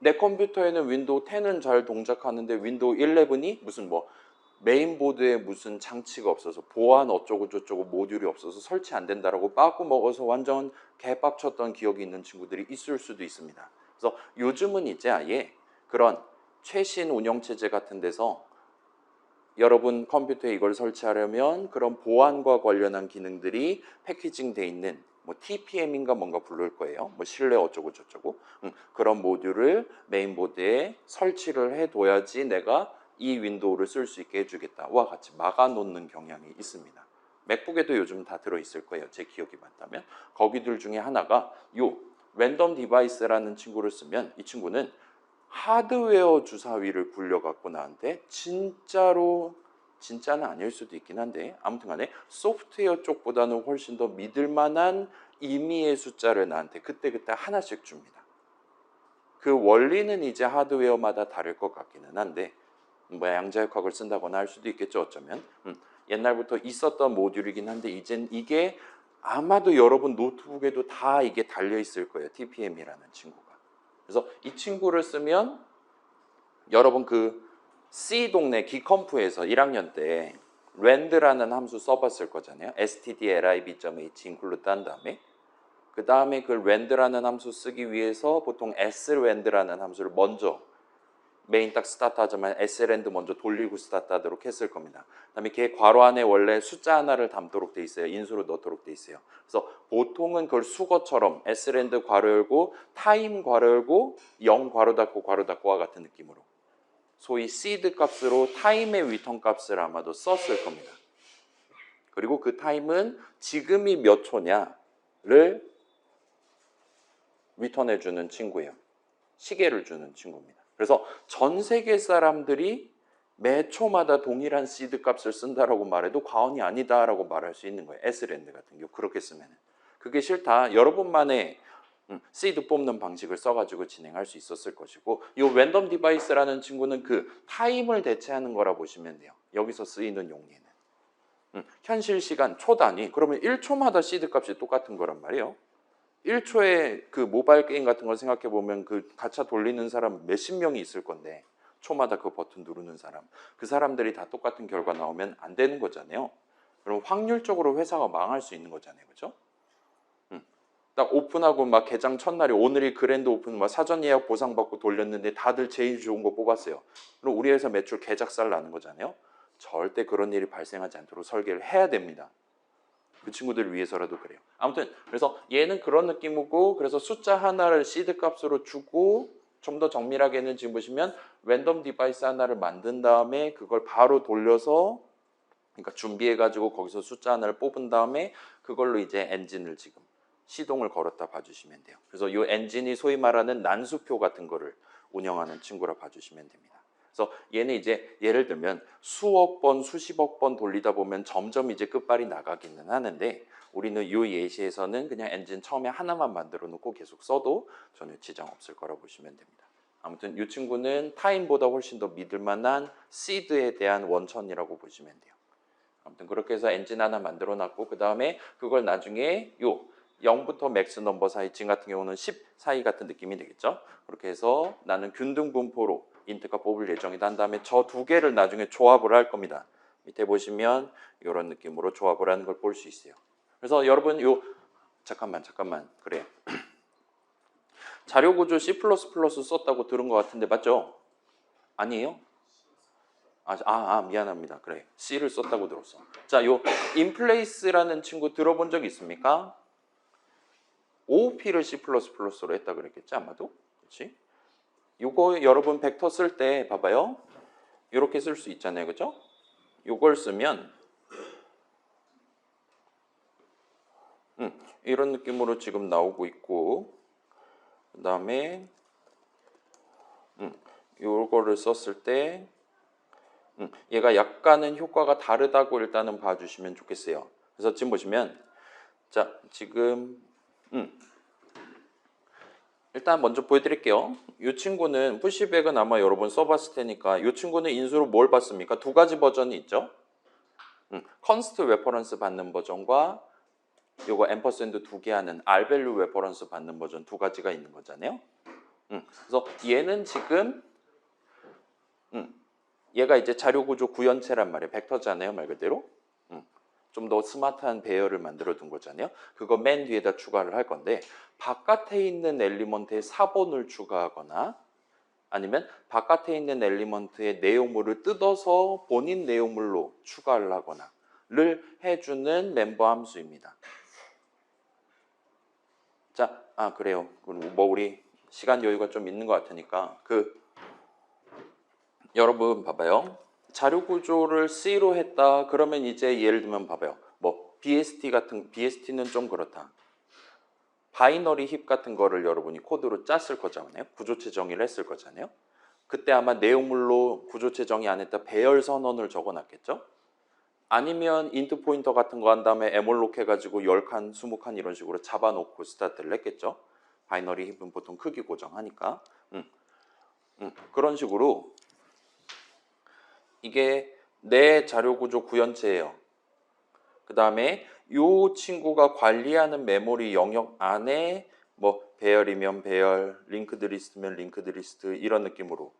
내 컴퓨터에는 윈도우 10은 잘 동작하는데 윈도우 11이 무슨 뭐 메인보드에 무슨 장치가 없어서 보안 어쩌고 저쩌고 모듈이 없어서 설치 안 된다라고 빠꾸 먹어서 완전 개빡쳤던 기억이 있는 친구들이 있을 수도 있습니다. 그래서 요즘은 이제 아예 그런 최신 운영체제 같은 데서 여러분 컴퓨터에 이걸 설치하려면 그런 보안과 관련한 기능들이 패키징 돼 있는 뭐 TPM인가 뭔가 부를 거예요. 뭐 실내 어쩌고 저쩌고 그런 모듈을 메인보드에 설치를 해둬야지 내가 이 윈도우를 쓸 수 있게 해주겠다와 같이 막아놓는 경향이 있습니다. 맥북에도 요즘 다 들어있을 거예요. 제 기억이 맞다면. 거기들 중에 하나가 요 랜덤 디바이스라는 친구를 쓰면 이 친구는 하드웨어 주사위를 굴려갖고 나한테 진짜로 진짜는 아닐 수도 있긴 한데 아무튼 간에 소프트웨어 쪽보다는 훨씬 더 믿을 만한 임의의 숫자를 나한테 그때그때 하나씩 줍니다. 그 원리는 이제 하드웨어마다 다를 것 같기는 한데 뭐 양자역학을 쓴다거나 할 수도 있겠죠. 어쩌면 옛날부터 있었던 모듈이긴 한데 이젠 이게 아마도 여러분 노트북에도 다 이게 달려있을 거예요. TPM이라는 친구가. 그래서 이 친구를 쓰면 여러분 그 C 동네 기컴프에서 1학년 때 rand라는 함수 써봤을 거잖아요. stdlib.h include 한 다음에 그 다음에 그 rand라는 함수 쓰기 위해서 보통 srand라는 함수를 먼저 메인 딱 스타트 하자마자 srand 먼저 돌리고 스타트 하도록 했을 겁니다. 그 다음에 걔 괄호 안에 원래 숫자 하나를 담도록 돼 있어요. 인수로 넣도록 돼 있어요. 그래서 보통은 그걸 수거처럼 srand 괄호 열고 타임 괄호 열고 0 괄호 닫고 괄호 닫고와 같은 느낌으로 소위 시드 값으로 타임의 리턴 값을 아마도 썼을 겁니다. 그리고 그 타임은 지금이 몇 초냐를 리턴해주는 친구예요. 시계를 주는 친구입니다. 그래서 전 세계 사람들이 매 초마다 동일한 시드 값을 쓴다라고 말해도 과언이 아니다라고 말할 수 있는 거예요. S랜드 같은 경우 그렇게 쓰면 그게 싫다. 여러분만의 시드 뽑는 방식을 써가지고 진행할 수 있었을 것이고 이 랜덤 디바이스라는 친구는 그 타임을 대체하는 거라 보시면 돼요. 여기서 쓰이는 용리는 현실 시간 초 단위 그러면 1초마다 시드 값이 똑같은 거란 말이에요. 1초에 그 모바일 게임 같은 걸 생각해 보면 그 가차 돌리는 사람 몇십 명이 있을 건데 초마다 그 버튼 누르는 사람 그 사람들이 다 똑같은 결과 나오면 안 되는 거잖아요. 그럼 확률적으로 회사가 망할 수 있는 거잖아요. 그렇죠? 딱 오픈하고 막 개장 첫날이 오늘이 그랜드 오픈 막 사전 예약 보상받고 돌렸는데 다들 제일 좋은 거 뽑았어요. 그럼 우리 회사 매출 개작살 나는 거잖아요. 절대 그런 일이 발생하지 않도록 설계를 해야 됩니다. 그 친구들을 위해서라도 그래요. 아무튼 그래서 얘는 그런 느낌이고 그래서 숫자 하나를 시드 값으로 주고 좀 더 정밀하게는 지금 보시면 랜덤 디바이스 하나를 만든 다음에 그걸 바로 돌려서 그러니까 준비해가지고 거기서 숫자 하나를 뽑은 다음에 그걸로 이제 엔진을 지금 시동을 걸었다 봐주시면 돼요. 그래서 이 엔진이 소위 말하는 난수표 같은 거를 운영하는 친구라 봐주시면 됩니다. 그래서 얘는 이제 예를 들면 수억 번, 수십억 번 돌리다 보면 점점 이제 끝발이 나가기는 하는데 우리는 이 예시에서는 그냥 엔진 처음에 하나만 만들어 놓고 계속 써도 전혀 지장 없을 거라 보시면 됩니다. 아무튼 이 친구는 타임보다 훨씬 더 믿을 만한 시드에 대한 원천이라고 보시면 돼요. 아무튼 그렇게 해서 엔진 하나 만들어 놨고 그 다음에 그걸 나중에 요 0부터 맥스 넘버 사이 지금 같은 경우는 10 사이 같은 느낌이 되겠죠. 그렇게 해서 나는 균등 분포로 인트가 뽑을 예정이다 한 다음에 저 두 개를 나중에 조합을 할 겁니다. 밑에 보시면 이런 느낌으로 조합을 하는 걸 볼 수 있어요. 그래서 여러분 요 잠깐만 그래 자료구조 C++ 썼다고 들은 것 같은데 맞죠? 아니에요? 미안합니다. 그래. C를 썼다고 들었어. 자, 요 inplace라는 친구 들어본 적 있습니까? OOP를 C++로 했다 그랬겠지 아마도? 그렇지? 요거 여러분 벡터 쓸 때 봐봐요. 이렇게 쓸 수 있잖아요. 그죠? 요걸 쓰면 이런 느낌으로 지금 나오고 있고 그 다음에 요거를 썼을 때 얘가 약간은 효과가 다르다고 일단은 봐주시면 좋겠어요. 그래서 지금 보시면 자 지금 일단 먼저 보여드릴게요. 이 친구는 푸시백은 아마 여러분 써봤을 테니까 이 친구는 인수로 뭘 받습니까? 두 가지 버전이 있죠. 컨스트 레퍼런스 받는 버전과 요거 앰퍼샌드 두 개 하는 R밸류 레퍼런스 받는 버전 두 가지가 있는 거잖아요. 그래서 얘는 지금 얘가 이제 자료구조 구현체란 말이에요. 벡터잖아요, 말 그대로. 좀 더 스마트한 배열을 만들어 둔 거잖아요. 그거 맨 뒤에다 추가를 할 건데 바깥에 있는 엘리먼트에 사본을 추가하거나 아니면 바깥에 있는 엘리먼트의 내용물을 뜯어서 본인 내용물로 추가를 하거나를 해주는 멤버 함수입니다. 자, 그래요. 뭐 우리 시간 여유가 좀 있는 것 같으니까 여러분 봐봐요. 자료 구조를 C로 했다. 그러면 이제 예를 들면 봐봐요. 뭐 BST는 좀 그렇다. 바이너리 힙 같은 거를 여러분이 코드로 짰을 거잖아요. 구조체 정의를 했을 거잖아요. 그때 아마 내용물로 구조체 정의 안 했다 배열 선언을 적어놨겠죠. 아니면 인트 포인터 같은 거 한 다음에 에몰록 해가지고 10칸, 20칸 이런 식으로 잡아놓고 스타트를 했겠죠. 바이너리 힙은 보통 크기 고정하니까. 그런 식으로 이게 내 자료구조 구현체예요. 그 다음에 이 친구가 관리하는 메모리 영역 안에 뭐 배열이면 배열, 링크드 리스트면 링크드 리스트 이런 느낌으로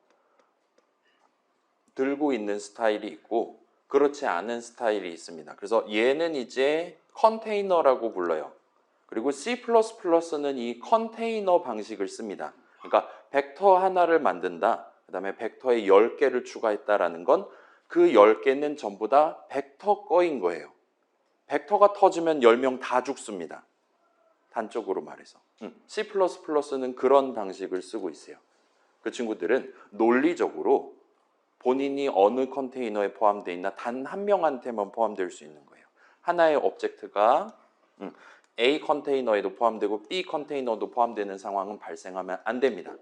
들고 있는 스타일이 있고 그렇지 않은 스타일이 있습니다. 그래서 얘는 이제 컨테이너라고 불러요. 그리고 C++는 이 컨테이너 방식을 씁니다. 그러니까 벡터 하나를 만든다. 그 다음에 벡터에 10개를 추가했다라는 건 그 10개는 전부 다 벡터 거인 거예요. 벡터가 터지면 10명 다 죽습니다. 단적으로 말해서. C++는 그런 방식을 쓰고 있어요. 그 친구들은 논리적으로 본인이 어느 컨테이너에 포함되어 있나 단 한 명한테만 포함될 수 있는 거예요. 하나의 오브젝트가 A 컨테이너에도 포함되고 B 컨테이너도 포함되는 상황은 발생하면 안 됩니다.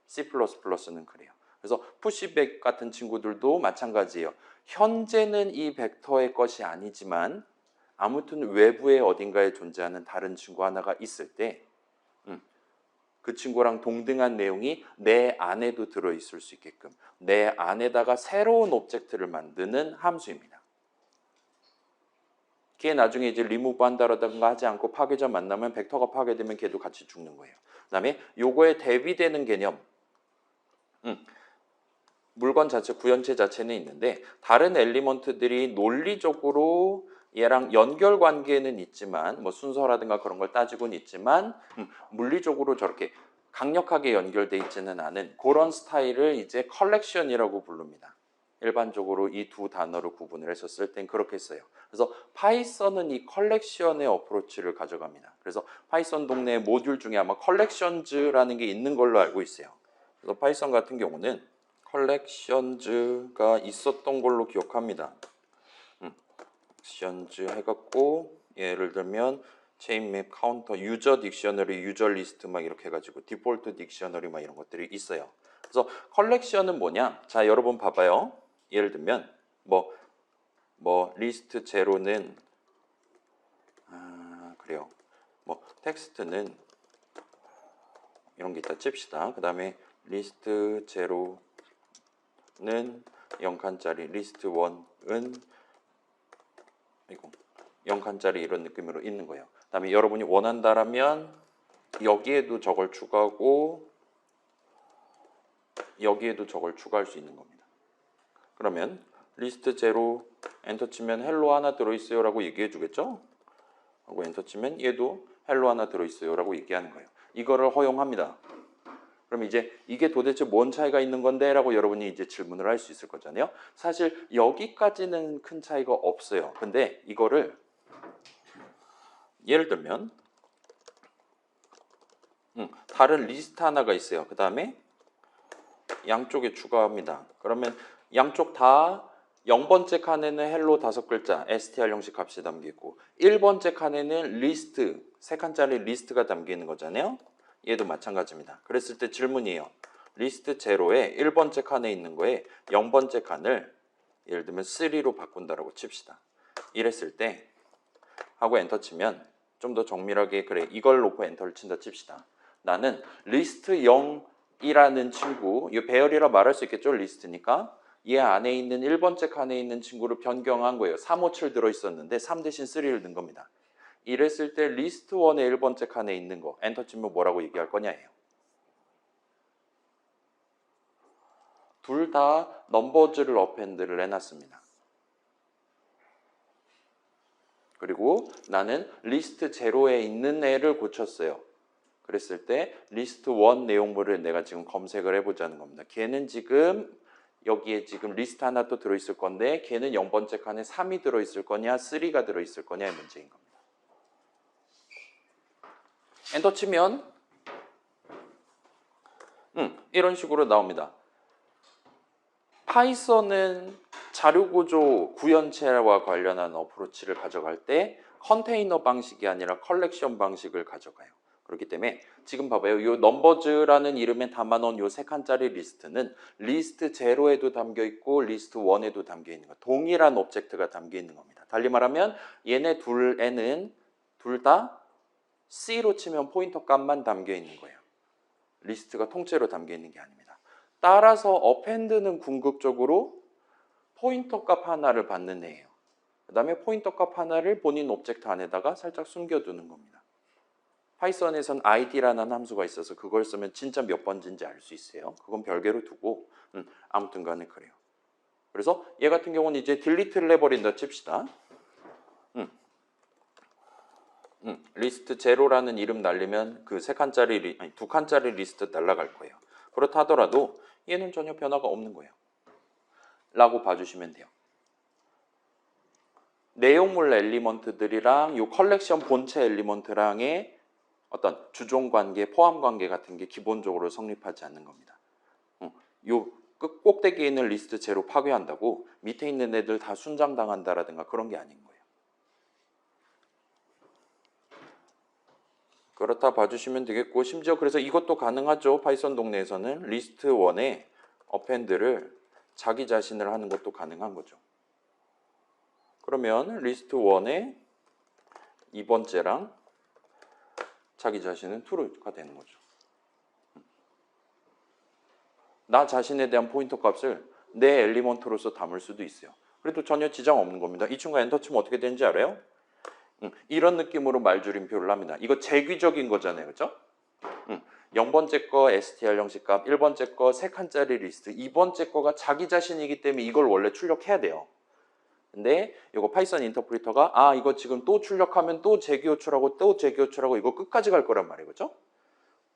C++는 그래요. 그래서 푸시백 같은 친구들도 마찬가지예요. 현재는 이 벡터의 것이 아니지만 아무튼 외부에 어딘가에 존재하는 다른 친구 하나가 있을 때 그 친구랑 동등한 내용이 내 안에도 들어있을 수 있게끔 내 안에다가 새로운 오브젝트를 만드는 함수입니다. 걔 나중에 이제 리무브 한다라든가 하지 않고 파괴자 만나면 벡터가 파괴되면 걔도 같이 죽는 거예요. 그 다음에 요거에 대비되는 개념 물건 자체, 구현체 자체는 있는데 다른 엘리먼트들이 논리적으로 얘랑 연결 관계는 있지만 뭐 순서라든가 그런 걸 따지고는 있지만 물리적으로 저렇게 강력하게 연결돼 있지는 않은 그런 스타일을 이제 컬렉션이라고 부릅니다. 일반적으로 이 두 단어를 구분을 해서 쓸 땐 그렇게 써요. 그래서 파이썬은 이 컬렉션의 어프로치를 가져갑니다. 그래서 파이썬 동네 모듈 중에 아마 컬렉션즈라는 게 있는 걸로 알고 있어요. 그래서 파이썬 같은 경우는 컬렉션즈가 있었던 걸로 기억합니다. 컬렉션즈 해갖고 예를 들면 체인맵, 카운터, 유저 딕셔너리, 유저 리스트 막 이렇게 해가지고 디폴트 딕셔너리 막 이런 것들이 있어요. 그래서 컬렉션은 뭐냐? 자 여러분 봐봐요. 예를 들면 뭐 리스트 제로는 그래요. 뭐 텍스트는 이런 게 있다 칩시다. 그 다음에 리스트 제로는 0칸짜리, 리스트 1은 0칸짜리 이런 느낌으로 있는 거예요. 그 다음에 여러분이 원한다라면 여기에도 저걸 추가하고 여기에도 저걸 추가할 수 있는 겁니다. 그러면 리스트 제로 엔터 치면 헬로 하나 들어있어요 라고 얘기해 주겠죠? 하고 엔터 치면 얘도 헬로 하나 들어있어요 라고 얘기하는 거예요. 이거를 허용합니다. 그럼 이제 이게 도대체 뭔 차이가 있는 건데? 라고 여러분이 이제 질문을 할 수 있을 거잖아요. 사실 여기까지는 큰 차이가 없어요. 근데 이거를 예를 들면 다른 리스트 하나가 있어요. 그 다음에 양쪽에 추가합니다. 그러면 양쪽 다 0번째 칸에는 헬로 5글자 str 형식 값이 담겨 있고 1번째 칸에는 리스트 3칸짜리 리스트가 담겨 있는 거잖아요. 얘도 마찬가지입니다. 그랬을 때 질문이에요. 리스트 제로에 1번째 칸에 있는 거에 0번째 칸을 예를 들면 3로 바꾼다라고 칩시다. 이랬을 때 하고 엔터 치면 좀 더 정밀하게 그래 이걸 놓고 엔터를 친다 칩시다. 나는 리스트 0이라는 친구, 이 배열이라 말할 수 있겠죠? 리스트니까. 얘 안에 있는 1번째 칸에 있는 친구를 변경한 거예요. 357 들어있었는데 3 대신 3를 넣은 겁니다. 이랬을 때 리스트 1의 1번째 칸에 있는 거 엔터 치면 뭐라고 얘기할 거냐예요. 둘 다 넘버즈를 어펜드를 해놨습니다. 그리고 나는 리스트 제로에 있는 애를 고쳤어요. 그랬을 때 리스트 1 내용물을 내가 지금 검색을 해보자는 겁니다. 걔는 지금 여기에 지금 리스트 하나 또 들어있을 건데 걔는 0번째 칸에 3이 들어있을 거냐 3가 들어있을 거냐의 문제인 겁니다. 엔터 치면 이런 식으로 나옵니다. 파이썬은 자료구조 구현체와 관련한 어프로치를 가져갈 때 컨테이너 방식이 아니라 컬렉션 방식을 가져가요. 그렇기 때문에 지금 봐봐요. 이 넘버즈라는 이름에 담아놓은 이 3칸짜리 리스트는 리스트 제로에도 담겨 있고 리스트 1에도 담겨 있는 거. 동일한 오브젝트가 담겨 있는 겁니다. 달리 말하면 얘네 둘에는 둘 다 C로 치면 포인터 값만 담겨 있는 거예요. 리스트가 통째로 담겨 있는 게 아닙니다. 따라서 어펜드는 궁극적으로 포인터 값 하나를 받는 애예요. 그 다음에 포인터 값 하나를 본인 오브젝트 안에다가 살짝 숨겨두는 겁니다. 파이썬에선 id라는 함수가 있어서 그걸 쓰면 진짜 몇 번인지 알 수 있어요. 그건 별개로 두고 아무튼 간에 그래요. 그래서 얘 같은 경우는 이제 딜리트를 해버린다 칩시다. 리스트 제로라는 이름 날리면 그 3칸짜리 아니 2칸짜리 리스트 날라갈 거예요. 그렇다 하더라도 얘는 전혀 변화가 없는 거예요. 라고 봐주시면 돼요. 내용물 엘리먼트들이랑 요 컬렉션 본체 엘리먼트랑의 어떤 주종 관계, 포함 관계 같은 게 기본적으로 성립하지 않는 겁니다. 요 꼭대기에 있는 리스트 제로 파괴한다고 밑에 있는 애들 다 순장당한다라든가 그런 게 아닌 거예요. 그렇다 봐주시면 되겠고 심지어 그래서 이것도 가능하죠. 파이썬 동네에서는 리스트 1에 어펜드를 자기 자신을 하는 것도 가능한 거죠. 그러면 리스트 1에 2번째랑 자기 자신은 true가 되는 거죠. 나 자신에 대한 포인터 값을 내 엘리먼트로서 담을 수도 있어요. 그래도 전혀 지장 없는 겁니다. 이 친구가 엔터 치면 어떻게 되는지 알아요? 이런 느낌으로 말줄임표를 합니다. 이거 재귀적인 거잖아요. 그렇죠? 0번째 거 str 형식 값, 1번째 거 3칸짜리 리스트, 2번째 거가 자기 자신이기 때문에 이걸 원래 출력해야 돼요. 근데 이거 파이썬 인터프리터가 이거 지금 또 출력하면 또 재기호출하고 또 재기호출하고 이거 끝까지 갈 거란 말이에요. 그렇죠?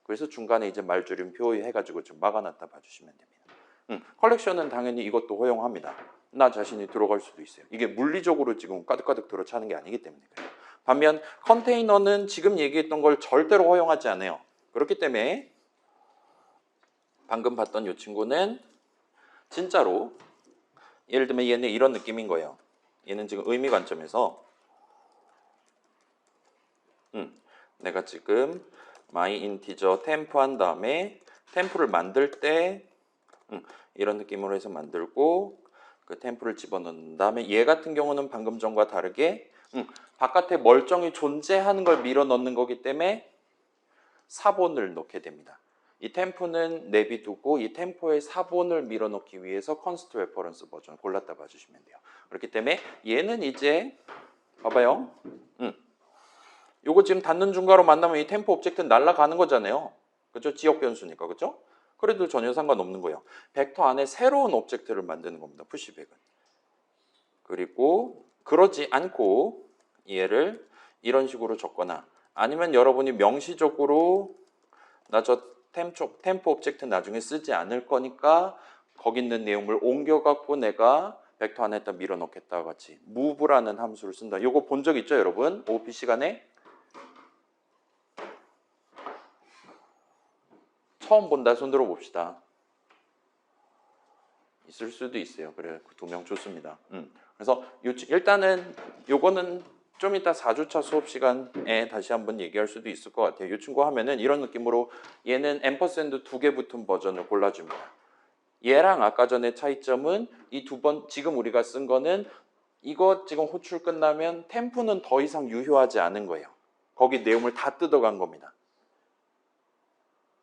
그래서 중간에 이제 말줄임표 해가지고 좀 막아놨다 봐주시면 됩니다. 컬렉션은 당연히 이것도 허용합니다. 나 자신이 들어갈 수도 있어요. 이게 물리적으로 지금 가득가득 들어차는 게 아니기 때문에 그래요. 반면 컨테이너는 지금 얘기했던 걸 절대로 허용하지 않아요. 그렇기 때문에 방금 봤던 이 친구는 진짜로 예를 들면 얘는 이런 느낌인 거예요. 얘는 지금 의미 관점에서 내가 지금 my integer temp 한 다음에 템프를 만들 때 이런 느낌으로 해서 만들고 그 템프를 집어넣는 다음에 얘 같은 경우는 방금 전과 다르게 바깥에 멀쩡히 존재하는 걸 밀어 넣는 거기 때문에 사본을 넣게 됩니다. 이 템프는 내비두고 이 템포의 사본을 밀어 넣기 위해서 컨스트 레퍼런스 버전 골랐다 봐주시면 돼요. 그렇기 때문에 얘는 이제 봐봐요. 요거 지금 닫는 중괄호 만나면 이 템포 오브젝트는 날아가는 거잖아요. 그렇죠? 지역 변수니까. 그렇죠? 그래도 전혀 상관없는 거예요. 벡터 안에 새로운 오브젝트를 만드는 겁니다. 푸시백은. 그리고 그러지 않고 얘를 이런 식으로 적거나 아니면 여러분이 명시적으로 나 저 템포 오브젝트 나중에 쓰지 않을 거니까 거기 있는 내용을 옮겨갖고 내가 벡터 안에다 밀어넣겠다 같이 move라는 함수를 쓴다. 이거 본 적 있죠, 여러분? OOP 시간에? 처음 본다 손 들어봅시다. 있을 수도 있어요. 그래, 2명 좋습니다. 그래서 일단은 요거는 좀 이따 4주차 수업 시간에 다시 한번 얘기할 수도 있을 것 같아요. 이 친구 하면은 이런 느낌으로 얘는 앰퍼샌드 2개 붙은 버전을 골라줍니다. 얘랑 아까 전에 차이점은 이 두 번 지금 우리가 쓴 거는 이거 지금 호출 끝나면 템프는 더 이상 유효하지 않은 거예요. 거기 내용을 다 뜯어간 겁니다.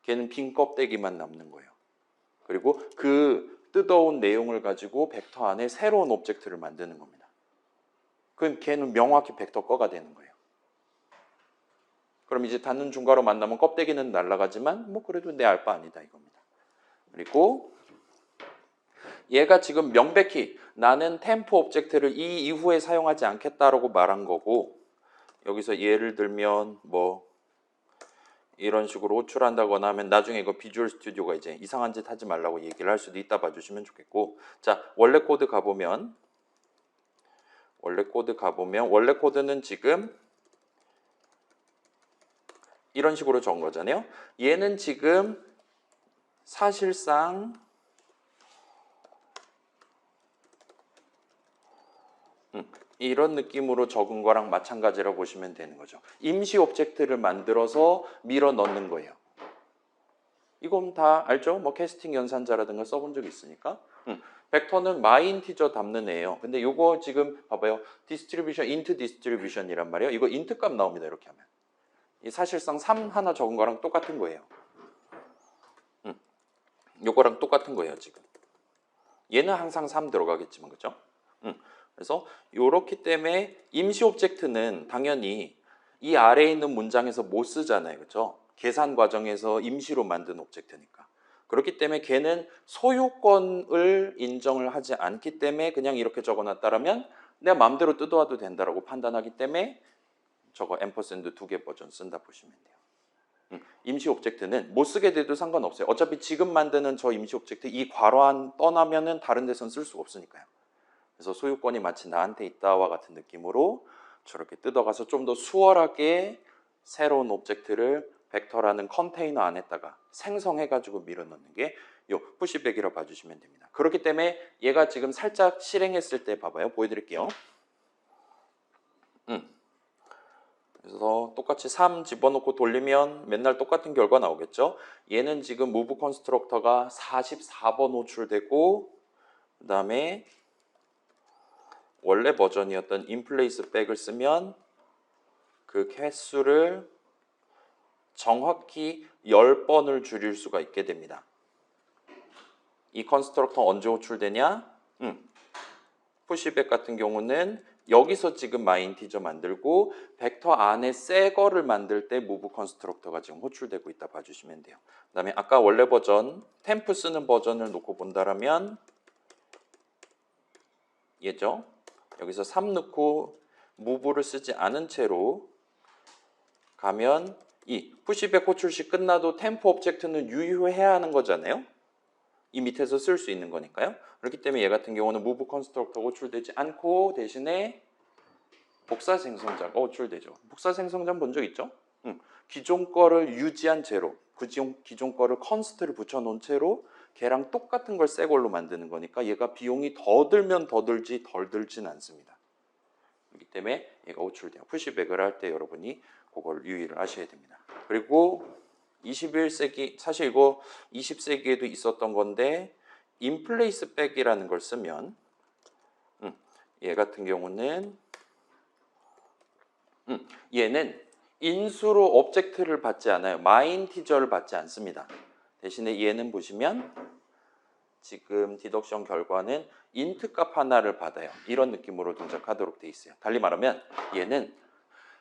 걔는 빈 껍데기만 남는 거예요. 그리고 그 뜯어온 내용을 가지고 벡터 안에 새로운 오브젝트를 만드는 겁니다. 그럼 걔는 명확히 벡터 거가 되는 거예요. 그럼 이제 닫는 중괄호 만나면 껍데기는 날아가지만 뭐 그래도 내 알 바 아니다 이겁니다. 그리고 얘가 지금 명백히 나는 템포 오브젝트를 이 이후에 사용하지 않겠다라고 말한 거고 여기서 예를 들면 뭐 이런 식으로 호출한다거나 하면 나중에 이거 비주얼 스튜디오가 이제 이상한 짓 하지 말라고 얘기를 할 수도 있다 봐주시면 좋겠고 자 원래 코드 가보면 원래 코드는 지금 이런 식으로 적은 거잖아요. 얘는 지금 사실상 이런 느낌으로 적은 거랑 마찬가지라고 보시면 되는 거죠. 임시 오브젝트를 만들어서 밀어 넣는 거예요. 이건 다 알죠? 뭐 캐스팅 연산자라든가 써본 적 있으니까. 벡터는 마인티저 담는 애예요. 근데 요거 지금 봐봐요. 디스트리뷰션, 인트 디스트리뷰션이란 말이에요. 이거 인트 값 나옵니다. 이렇게 하면. 이 사실상 3 하나 적은 거랑 똑같은 거예요. 요거랑 똑같은 거예요, 지금. 얘는 항상 3 들어가겠지만, 그죠? 그래서 요렇기 때문에 임시 오브젝트는 당연히 이 아래에 있는 문장에서 못 쓰잖아요. 그죠? 계산 과정에서 임시로 만든 오브젝트니까. 그렇기 때문에 걔는 소유권을 인정을 하지 않기 때문에 그냥 이렇게 적어놨다라면 내가 마음대로 뜯어와도 된다라고 판단하기 때문에 저거 앰퍼샌드 2개 버전 쓴다 보시면 돼요. 임시 오브젝트는 못 쓰게 돼도 상관없어요. 어차피 지금 만드는 저 임시 오브젝트 이 괄호안 떠나면은 다른 데선 쓸 수가 없으니까요. 그래서 소유권이 마치 나한테 있다와 같은 느낌으로 저렇게 뜯어가서 좀 더 수월하게 새로운 오브젝트를 벡터라는 컨테이너 안에다가 생성해가지고 밀어넣는 게 요 푸시백이라고 봐주시면 됩니다. 그렇기 때문에 얘가 지금 살짝 실행했을 때 봐봐요. 보여드릴게요. 그래서 똑같이 3 집어넣고 돌리면 맨날 똑같은 결과 나오겠죠. 얘는 지금 move 컨스트럭터가 44번 호출되고 그 다음에 원래 버전이었던 인플레이스 백을 쓰면 그 횟수를 정확히 10번을 줄일 수가 있게 됩니다. 이 컨스트럭터 언제 호출되냐? 푸시백 같은 경우는 여기서 지금 마인티저 만들고 벡터 안에 새 거를 만들 때 move 컨스트럭터가 지금 호출되고 있다 봐주시면 돼요. 그 다음에 아까 원래 버전 템프 쓰는 버전을 놓고 본다라면 얘죠. 여기서 3 넣고 move를 쓰지 않은 채로 가면 이 푸시백 호출시 끝나도 템포 오브젝트는 유효해야 하는 거잖아요. 이 밑에서 쓸 수 있는 거니까요. 그렇기 때문에 얘 같은 경우는 move 컨스트럭터 호출되지 않고 대신에 복사 생성자가 호출되죠. 복사 생성자 본 적 있죠? 기존 거를 유지한 채로 기존 거를 컨스트를 붙여놓은 채로 걔랑 똑같은 걸 새 걸로 만드는 거니까 얘가 비용이 더 들면 더 들지 덜 들진 않습니다. 그렇기 때문에 얘가 호출돼요. 푸시백을 할 때 여러분이 그걸 유의를 하셔야 됩니다. 그리고 21세기 사실 이거 20세기에도 있었던 건데 인플레이스 백이라는 걸 쓰면 얘 같은 경우는 얘는 인수로 오브젝트를 받지 않아요. 마인티저를 받지 않습니다. 대신에 얘는 보시면 지금 디덕션 결과는 인트 값 하나를 받아요. 이런 느낌으로 동작하도록 돼 있어요. 달리 말하면 얘는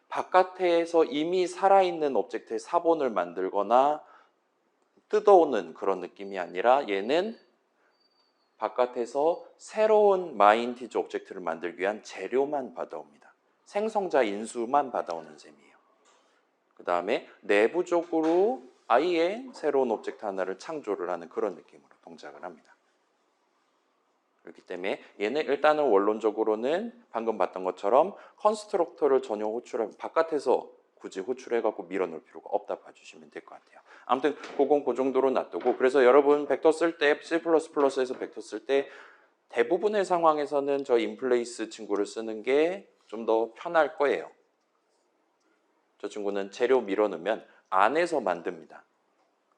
바깥에서 이미 살아있는 오브젝트의 사본을 만들거나 뜯어오는 그런 느낌이 아니라 얘는 바깥에서 새로운 마인티저 오브젝트를 만들기 위한 재료만 받아옵니다. 생성자 인수만 받아오는 셈이에요. 그 다음에 내부적으로 아예 새로운 오브젝트 하나를 창조를 하는 그런 느낌으로 동작을 합니다. 그렇기 때문에 얘는 일단은 원론적으로는 방금 봤던 것처럼 컨스트럭터를 전혀 바깥에서 굳이 호출해갖고 밀어넣을 필요가 없다 봐주시면 될 것 같아요. 아무튼 그건 그 정도로 놔두고, 그래서 여러분 벡터 쓸 때 C++에서 벡터 쓸 때 대부분의 상황에서는 저 인플레이스 친구를 쓰는 게 좀 더 편할 거예요. 저 친구는 재료 밀어넣으면 안에서 만듭니다.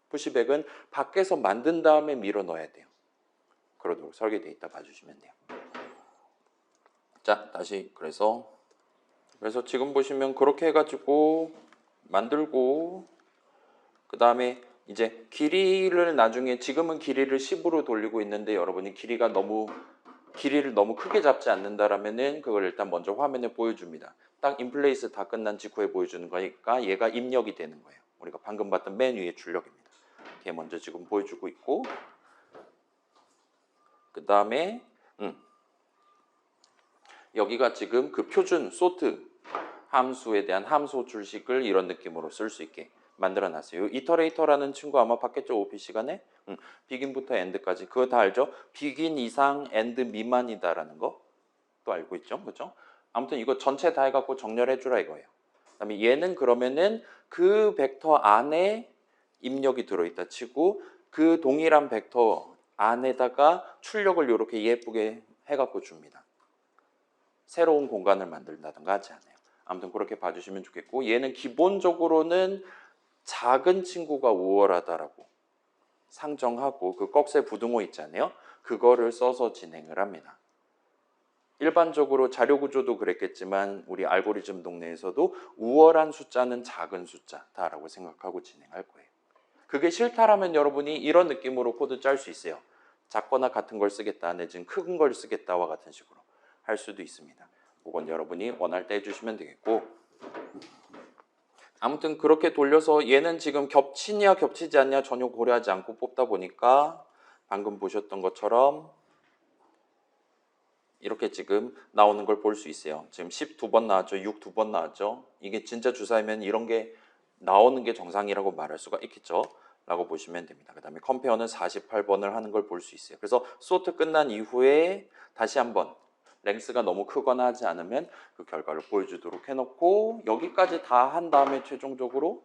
푸시백은 밖에서 만든 다음에 밀어넣어야 돼요. 그러도록 설계되어 있다 봐주시면 돼요. 자, 다시 그래서 지금 보시면 그렇게 해가지고 만들고, 그 다음에 이제 길이를 나중에, 지금은 길이를 10으로 돌리고 있는데 여러분이 길이를 너무 크게 잡지 않는다라면은 그걸 일단 먼저 화면에 보여줍니다. 딱 인플레이스 다 끝난 직후에 보여주는 거니까 얘가 입력이 되는 거예요. 우리가 방금 봤던 맨 위의 출력입니다. 이렇게 먼저 지금 보여주고 있고, 그 다음에 여기가 지금 그 표준 소트 함수에 대한 함수 호출식을 이런 느낌으로 쓸 수 있게 만들어 놨어요. 이터레이터라는 친구 아마 봤겠죠? OP 시간에? 비긴부터 엔드까지. 그거 다 알죠? 비긴 이상 엔드 미만이다라는 거 또 알고 있죠? 그죠? 아무튼 이거 전체 다 해갖고 정렬해 주라 이거예요. 그다음에 얘는 그러면은 그 벡터 안에 입력이 들어있다 치고 그 동일한 벡터 안에다가 출력을 이렇게 예쁘게 해갖고 줍니다. 새로운 공간을 만든다든가 하지 않아요. 아무튼 그렇게 봐주시면 좋겠고, 얘는 기본적으로는 작은 친구가 우월하다라고 상정하고 그 꺽쇠 부등호 있잖아요. 그거를 써서 진행을 합니다. 일반적으로 자료 구조도 그랬겠지만 우리 알고리즘 동네에서도 우월한 숫자는 작은 숫자다라고 생각하고 진행할 거예요. 그게 싫다라면 여러분이 이런 느낌으로 코드 짤 수 있어요. 작거나 같은 걸 쓰겠다, 내지는 큰 걸 쓰겠다와 같은 식으로 할 수도 있습니다. 그건 여러분이 원할 때 해주시면 되겠고, 아무튼 그렇게 돌려서 얘는 지금 겹치냐 겹치지 않냐 전혀 고려하지 않고 뽑다 보니까 방금 보셨던 것처럼 이렇게 지금 나오는 걸 볼 수 있어요. 지금 10 두 번 나왔죠. 6 두 번 나왔죠. 이게 진짜 주사위면 이런 게 나오는 게 정상이라고 말할 수가 있겠죠. 라고 보시면 됩니다. 그 다음에 컴페어는 48번을 하는 걸 볼 수 있어요. 그래서 소트 끝난 이후에 다시 한번 랭스가 너무 크거나 하지 않으면 그 결과를 보여주도록 해놓고, 여기까지 다 한 다음에 최종적으로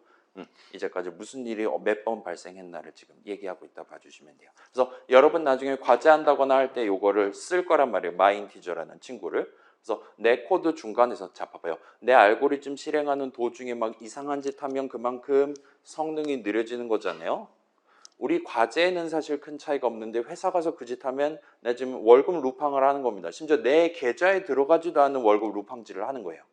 이제까지 무슨 일이 몇 번 발생했나를 지금 얘기하고 있다 봐주시면 돼요. 그래서 여러분 나중에 과제한다거나 할 때 이거를 쓸 거란 말이에요. 마인티저라는 친구를. 그래서 내 코드 중간에서, 자 봐봐요. 내 알고리즘 실행하는 도중에 막 이상한 짓 하면 그만큼 성능이 느려지는 거잖아요. 우리 과제에는 사실 큰 차이가 없는데 회사 가서 그 짓 하면 내 지금 월급 루팡을 하는 겁니다. 심지어 내 계좌에 들어가지도 않은 월급 루팡질을 하는 거예요.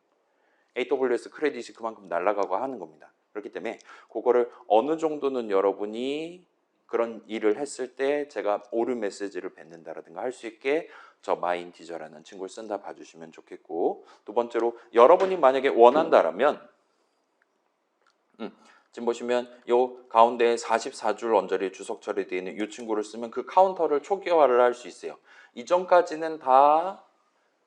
AWS 크레딧이 그만큼 날아가고 하는 겁니다. 그렇기 때문에 그거를 어느 정도는 여러분이 그런 일을 했을 때 제가 옳은 메시지를 뱉는다라든가 할 수 있게 저 마인티저라는 친구를 쓴다 봐주시면 좋겠고, 두 번째로 여러분이 만약에 원한다라면 지금 보시면 요 가운데 44줄 언저리 주석 처리되어 있는 이 친구를 쓰면 그 카운터를 초기화를 할 수 있어요. 이전까지는 다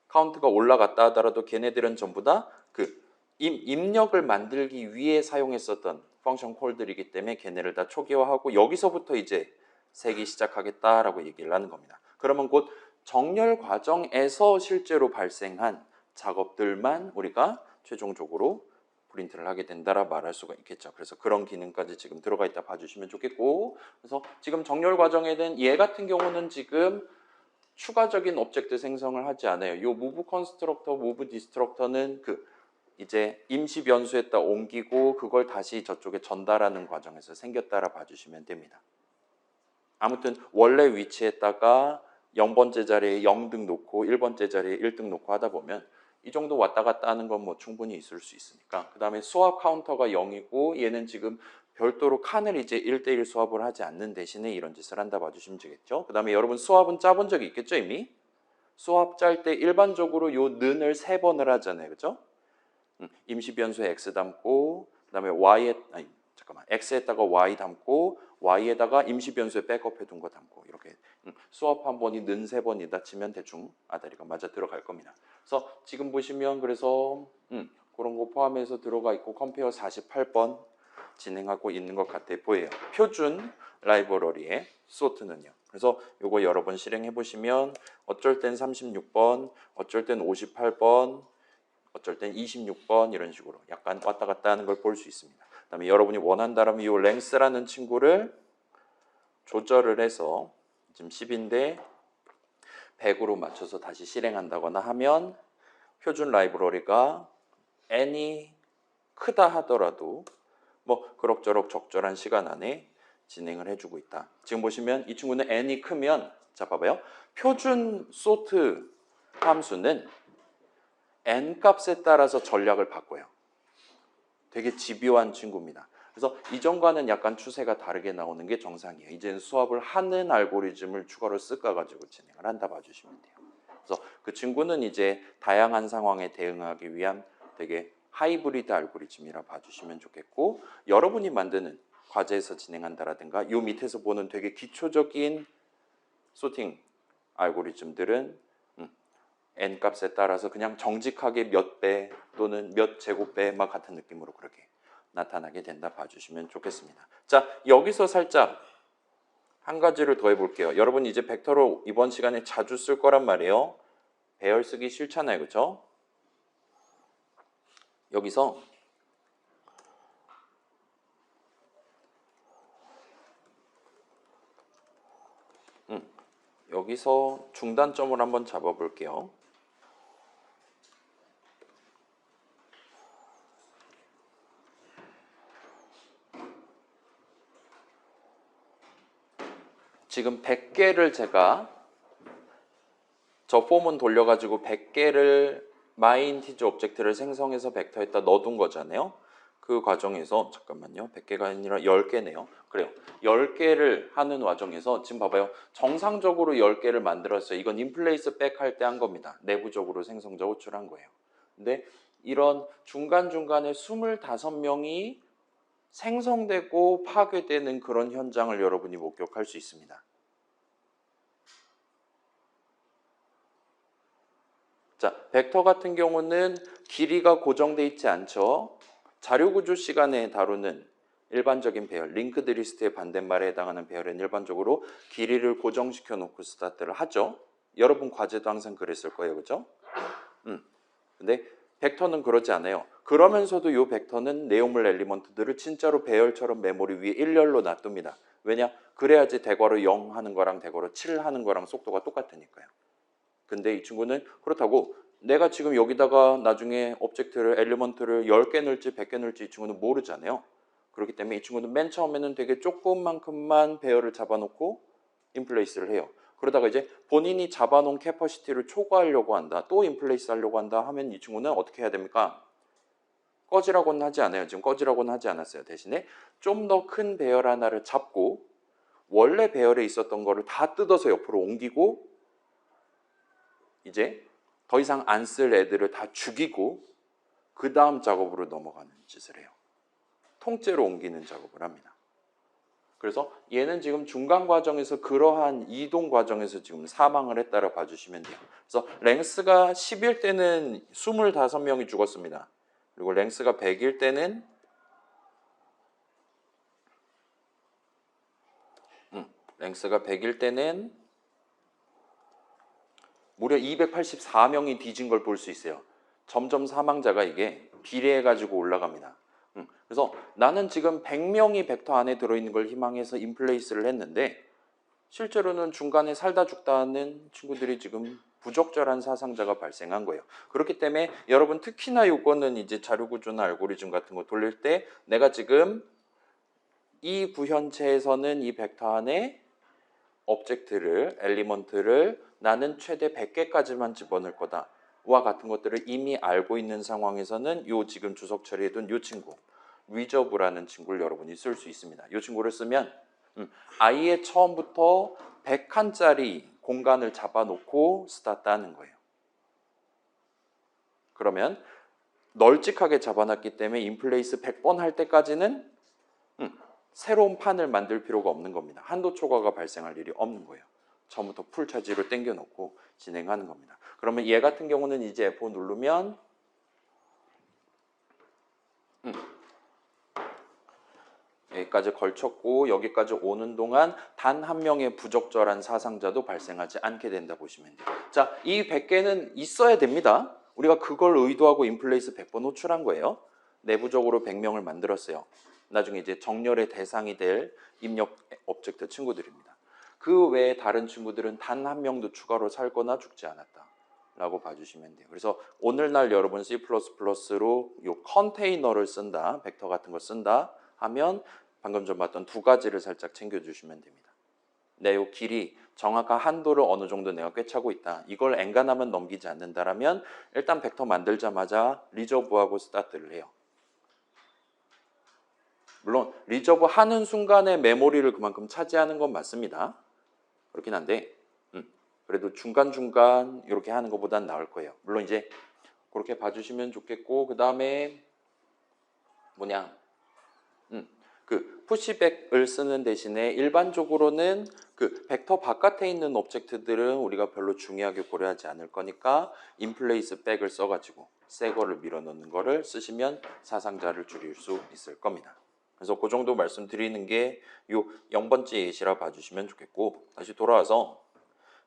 카운트가 올라갔다 하더라도 걔네들은 전부 다 그 입력을 만들기 위해 사용했었던 펑션 콜들이기 때문에 걔네를 다 초기화하고 여기서부터 이제 세기 시작하겠다라고 얘기를 하는 겁니다. 그러면 곧 정렬 과정에서 실제로 발생한 작업들만 우리가 최종적으로 프린트를 하게 된다라 말할 수가 있겠죠. 그래서 그런 기능까지 지금 들어가 있다 봐주시면 좋겠고, 그래서 지금 정렬 과정에는 얘 같은 경우는 지금 추가적인 오브젝트 생성을 하지 않아요. 요 move constructor, move destructor는 그 이제 임시 변수에다 옮기고 그걸 다시 저쪽에 전달하는 과정에서 생겼다라 봐주시면 됩니다. 아무튼 원래 위치에다가 0번째 자리에 0등 놓고 1번째 자리에 1등 놓고 하다 보면 이 정도 왔다 갔다 하는 건 뭐 충분히 있을 수 있으니까. 그 다음에 수압 카운터가 0이고 얘는 지금 별도로 칸을 이제 1대1 수압을 하지 않는 대신에 이런 짓을 한다 봐주시면 되겠죠. 그 다음에 여러분 수압은 짜본 적이 있겠죠 이미? 수압 짤 때 일반적으로 요 는을 3번을 하잖아요. 그죠? 임시 변수에 x 담고 그다음에 x에다가 y 담고 y에다가 임시 변수에 백업해 둔 거 담고 이렇게 수압 한 번이 는 3번이다 치면 대충 아다리가 맞아 들어갈 겁니다. 그래서 지금 보시면 그래서 그런 거 포함해서 들어가 있고 컴페어 48번 진행하고 있는 것 같아 보여요. 표준 라이브러리의 소트는요. 그래서 요거 여러 번 실행해 보시면 어쩔 땐 36번, 어쩔 땐 58번, 어쩔 땐 26번 이런 식으로 약간 왔다 갔다 하는 걸 볼 수 있습니다. 그다음에 여러분이 원한다면 이 랭스라는 친구를 조절을 해서 지금 10인데 100으로 맞춰서 다시 실행한다거나 하면 표준 라이브러리가 n이 크다 하더라도 뭐 그럭저럭 적절한 시간 안에 진행을 해주고 있다. 지금 보시면 이 친구는 n이 크면 자 봐봐요. 표준 소트 함수는 n 값에 따라서 전략을 바꿔요. 되게 집요한 친구입니다. 그래서 이전과는 약간 추세가 다르게 나오는 게 정상이에요. 이제는 수업을 하는 알고리즘을 추가로 쓸까 가지고 진행을 한다 봐주시면 돼요. 그래서 그 친구는 이제 다양한 상황에 대응하기 위한 되게 하이브리드 알고리즘이라 봐주시면 좋겠고, 여러분이 만드는 과제에서 진행한다라든가 요 밑에서 보는 되게 기초적인 소팅 알고리즘들은 n 값에 따라서 그냥 정직하게 몇 배 또는 몇 제곱배 막 같은 느낌으로 그렇게 나타나게 된다 봐주시면 좋겠습니다. 자, 여기서 살짝 한 가지를 더 해볼게요. 여러분 이제 벡터를 이번 시간에 자주 쓸 거란 말이에요. 배열 쓰기 싫잖아요. 그렇죠? 여기서 여기서 중단점을 한번 잡아볼게요. 지금 100개를 제가 저 폼은 돌려가지고 100개를 마이인티저 오브젝트를 생성해서 벡터에다 넣어둔 거잖아요. 그 과정에서 잠깐만요. 100개가 아니라 10개네요. 그래요. 10개를 하는 과정에서 지금 봐봐요. 정상적으로 10개를 만들었어요. 이건 인플레이스 백 할 때 한 겁니다. 내부적으로 생성자 호출한 거예요. 근데 이런 중간중간에 25명이 생성되고 파괴되는 그런 현장을 여러분이 목격할 수 있습니다. 자, 벡터 같은 경우는 길이가 고정돼 있지 않죠. 자료구조 시간에 다루는 일반적인 배열, 링크드 리스트의 반대말에 해당하는 배열은 일반적으로 길이를 고정시켜 놓고 스타트를 하죠. 여러분 과제도 항상 그랬을 거예요. 그죠? 근데 벡터는 그러지 않아요. 그러면서도 이 벡터는 내용물 엘리먼트들을 진짜로 배열처럼 메모리 위에 일렬로 놔둡니다. 왜냐? 그래야지 대괄호 0 하는 거랑 대괄호 7 하는 거랑 속도가 똑같으니까요. 근데 이 친구는 그렇다고 내가 지금 여기다가 나중에 오브젝트를 엘리먼트를 10개 넣을지 100개 넣을지 이 친구는 모르잖아요. 그렇기 때문에 이 친구는 맨 처음에는 되게 조금만큼만 배열을 잡아놓고 인플레이스를 해요. 그러다가 이제 본인이 잡아놓은 캐퍼시티를 초과하려고 한다. 또 인플레이스 하려고 한다 하면 이 친구는 어떻게 해야 됩니까? 꺼지라고는 하지 않아요. 지금 꺼지라고는 하지 않았어요. 대신에 좀 더 큰 배열 하나를 잡고 원래 배열에 있었던 거를 다 뜯어서 옆으로 옮기고 이제 더 이상 안 쓸 애들을 다 죽이고 그 다음 작업으로 넘어가는 짓을 해요. 통째로 옮기는 작업을 합니다. 그래서 얘는 지금 중간 과정에서 그러한 이동 과정에서 지금 사망을 했다고 봐주시면 돼요. 그래서 랭스가 10일 때는 25명이 죽었습니다. 그리고 랭스가 100일 때는 랭스가 100일 때는 무려 284명이 뒤진 걸 볼 수 있어요. 점점 사망자가 이게 비례해가지고 올라갑니다. 그래서 나는 지금 100명이 벡터 안에 들어있는 걸 희망해서 인플레이스를 했는데 실제로는 중간에 살다 죽다 하는 친구들이 지금 부적절한 사상자가 발생한 거예요. 그렇기 때문에 여러분 특히나 요거는 이제 자료구조나 알고리즘 같은 거 돌릴 때 내가 지금 이 구현체에서는 이 벡터 안에 오브젝트를, 엘리먼트를 나는 최대 100개까지만 집어넣을 거다. 와 같은 것들을 이미 알고 있는 상황에서는 요 지금 주석 처리해둔 요 친구 리저브라는 친구를 여러분이 쓸 수 있습니다. 이 친구를 쓰면 아예 처음부터 100칸짜리 공간을 잡아놓고 스타트하는 거예요. 그러면 널찍하게 잡아놨기 때문에 인플레이스 100번 할 때까지는 새로운 판을 만들 필요가 없는 겁니다. 한도 초과가 발생할 일이 없는 거예요. 처음부터 풀 차지로 당겨놓고 진행하는 겁니다. 그러면 얘 같은 경우는 이제 F5 누르면 여기까지 걸쳤고 여기까지 오는 동안 단 한 명의 부적절한 사상자도 발생하지 않게 된다 보시면 돼요. 자, 이 100개는 있어야 됩니다. 우리가 그걸 의도하고 인플레이스 100번 호출한 거예요. 내부적으로 100명을 만들었어요. 나중에 이제 정렬의 대상이 될 입력 오브젝트 친구들입니다. 그 외에 다른 친구들은 단 한 명도 추가로 살거나 죽지 않았다 라고 봐주시면 돼요. 그래서 오늘날 여러분 C++로 요 컨테이너를 쓴다, 벡터 같은 거 쓴다 하면 방금 전 봤던 두 가지를 살짝 챙겨주시면 됩니다. 내 요 길이 정확한 한도를 어느 정도 내가 꿰차고 있다. 이걸 엔간하면 넘기지 않는다라면 일단 벡터 만들자마자 리저브하고 스타트를 해요. 물론 리저브 하는 순간에 메모리를 그만큼 차지하는 건 맞습니다. 그렇긴 한데 그래도 중간중간 이렇게 하는 것보단 나을 거예요. 물론 이제 그렇게 봐주시면 좋겠고 그 다음에 뭐냐 그 푸시백을 쓰는 대신에 일반적으로는 그 벡터 바깥에 있는 오브젝트들은 우리가 별로 중요하게 고려하지 않을 거니까 인플레이스 백을 써가지고 새 거를 밀어넣는 거를 쓰시면 사상자를 줄일 수 있을 겁니다. 그래서 그 정도 말씀드리는 게 요 0번째 예시라 봐주시면 좋겠고 다시 돌아와서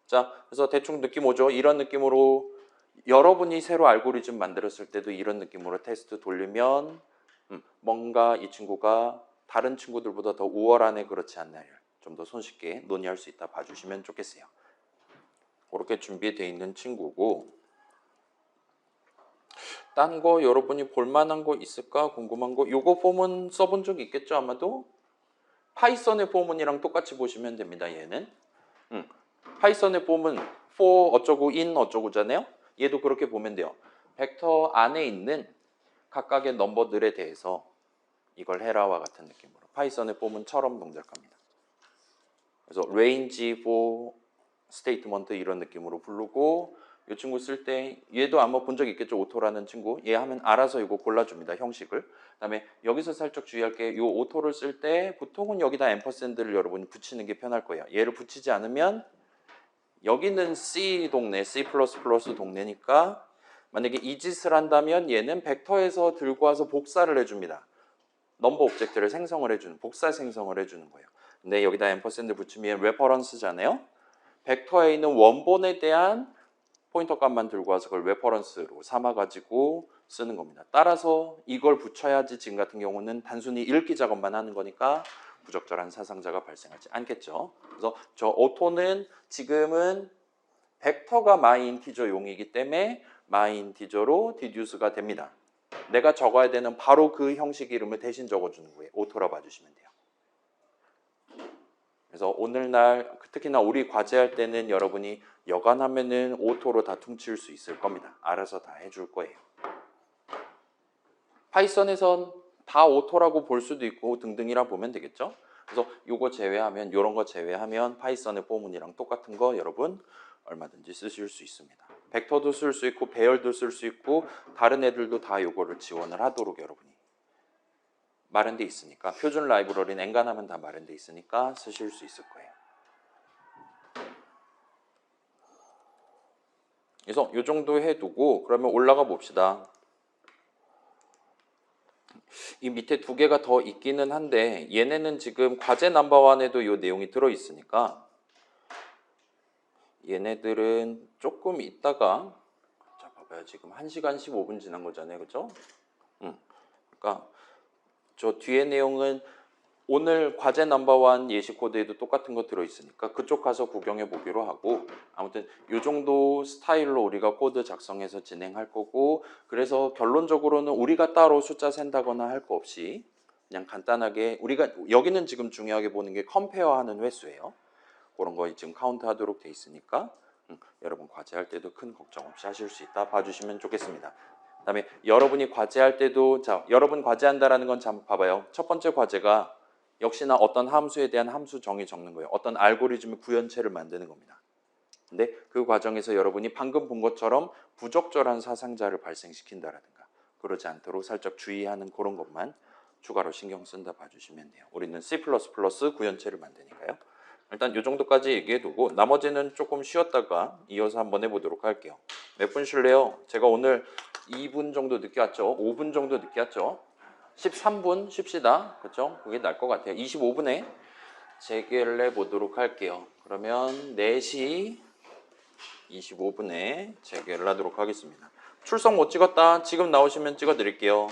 자 그래서 대충 느낌 오죠? 이런 느낌으로 여러분이 새로 알고리즘 만들었을 때도 이런 느낌으로 테스트 돌리면 뭔가 이 친구가 다른 친구들보다 더 우월하네 그렇지 않나요? 좀 더 손쉽게 논의할 수 있다 봐주시면 좋겠어요. 그렇게 준비되어 있는 친구고 딴 거 여러분이 볼만한 거 있을까 궁금한 거 요거 포문 써본 적 있겠죠 아마도? 파이썬의 포문이랑 똑같이 보시면 됩니다. 얘는 파이썬의 포문 for 어쩌고 in 어쩌고잖아요. 얘도 그렇게 보면 돼요. 벡터 안에 있는 각각의 넘버들에 대해서 이걸 해라와 같은 느낌으로 파이썬의 포문처럼 동작합니다. 그래서 range for statement 이런 느낌으로 부르고 이 친구 쓸 때 얘도 아마 본 적 있겠죠. 오토라는 친구. 얘 하면 알아서 이거 골라줍니다. 형식을. 그다음에 여기서 살짝 주의할 게 이 오토를 쓸 때 보통은 여기다 앰퍼샌드를 여러분이 붙이는 게 편할 거예요. 얘를 붙이지 않으면 여기는 C 동네, C++ 동네니까 만약에 이 짓을 한다면 얘는 벡터에서 들고 와서 복사를 해줍니다. 넘버 오브젝트를 생성을 해주는, 복사 생성을 해주는 거예요. 근데 여기다 앰퍼샌드 붙이면 레퍼런스잖아요. 벡터에 있는 원본에 대한 포인터 값만 들고 와서 그걸 레퍼런스로 삼아가지고 쓰는 겁니다. 따라서 이걸 붙여야지 지금 같은 경우는 단순히 읽기 작업만 하는 거니까 부적절한 사상자가 발생하지 않겠죠. 그래서 저 오토는 지금은 벡터가 myInteger용이기 때문에 myInteger로 디듀스가 됩니다. 내가 적어야 되는 바로 그 형식 이름을 대신 적어주는 거예요. 오토라 봐주시면 돼요. 그래서 오늘날 특히나 우리 과제할 때는 여러분이 여간하면은 오토로 다 퉁칠 수 있을 겁니다. 알아서 다 해줄 거예요. 파이썬에선 다 오토라고 볼 수도 있고 등등이라 보면 되겠죠. 그래서 요거 제외하면 요런 거 제외하면 파이썬의 포문이랑 똑같은 거 여러분 얼마든지 쓰실 수 있습니다. 벡터도 쓸 수 있고 배열도 쓸 수 있고 다른 애들도 다 요거를 지원을 하도록 여러분이 마련돼 있으니까 표준 라이브러리는 엔간하면 다 마련돼 있으니까 쓰실 수 있을 거예요. 그래서 요 정도 해두고 그러면 올라가 봅시다. 이 밑에 두 개가 더 있기는 한데 얘네는 지금 과제 넘버원에도 이 내용이 들어있으니까 얘네들은 조금 있다가 자 봐봐요. 지금 1시간 15분 지난 거잖아요. 그죠? 그러니까 저 뒤에 내용은 오늘 과제 넘버원 예시 코드에도 똑같은 거 들어있으니까 그쪽 가서 구경해 보기로 하고 아무튼 이 정도 스타일로 우리가 코드 작성해서 진행할 거고 그래서 결론적으로는 우리가 따로 숫자 센다거나 할 거 없이 그냥 간단하게 우리가 여기는 지금 중요하게 보는 게 컴페어하는 횟수예요. 그런 거 지금 카운트 하도록 돼 있으니까 여러분 과제할 때도 큰 걱정 없이 하실 수 있다 봐주시면 좋겠습니다. 그다음에 여러분이 과제할 때도 자 여러분 과제한다라는 건 참 봐봐요. 첫 번째 과제가 역시나 어떤 함수에 대한 함수 정의 적는 거예요. 어떤 알고리즘의 구현체를 만드는 겁니다. 근데 그 과정에서 여러분이 방금 본 것처럼 부적절한 사상자를 발생시킨다라든가 그러지 않도록 살짝 주의하는 그런 것만 추가로 신경 쓴다 봐주시면 돼요. 우리는 C++ 구현체를 만드니까요. 일단 이 정도까지 얘기해두고 나머지는 조금 쉬었다가 이어서 한번 해보도록 할게요. 몇 분 쉴래요? 제가 오늘 2분 정도 늦게 왔죠? 5분 정도 늦게 왔죠? 13분 쉽시다. 그렇죠? 그게 나을 것 같아요. 25분에 재개를 해보도록 할게요. 그러면 4시 25분에 재개를 하도록 하겠습니다. 출석 못 찍었다. 지금 나오시면 찍어 드릴게요.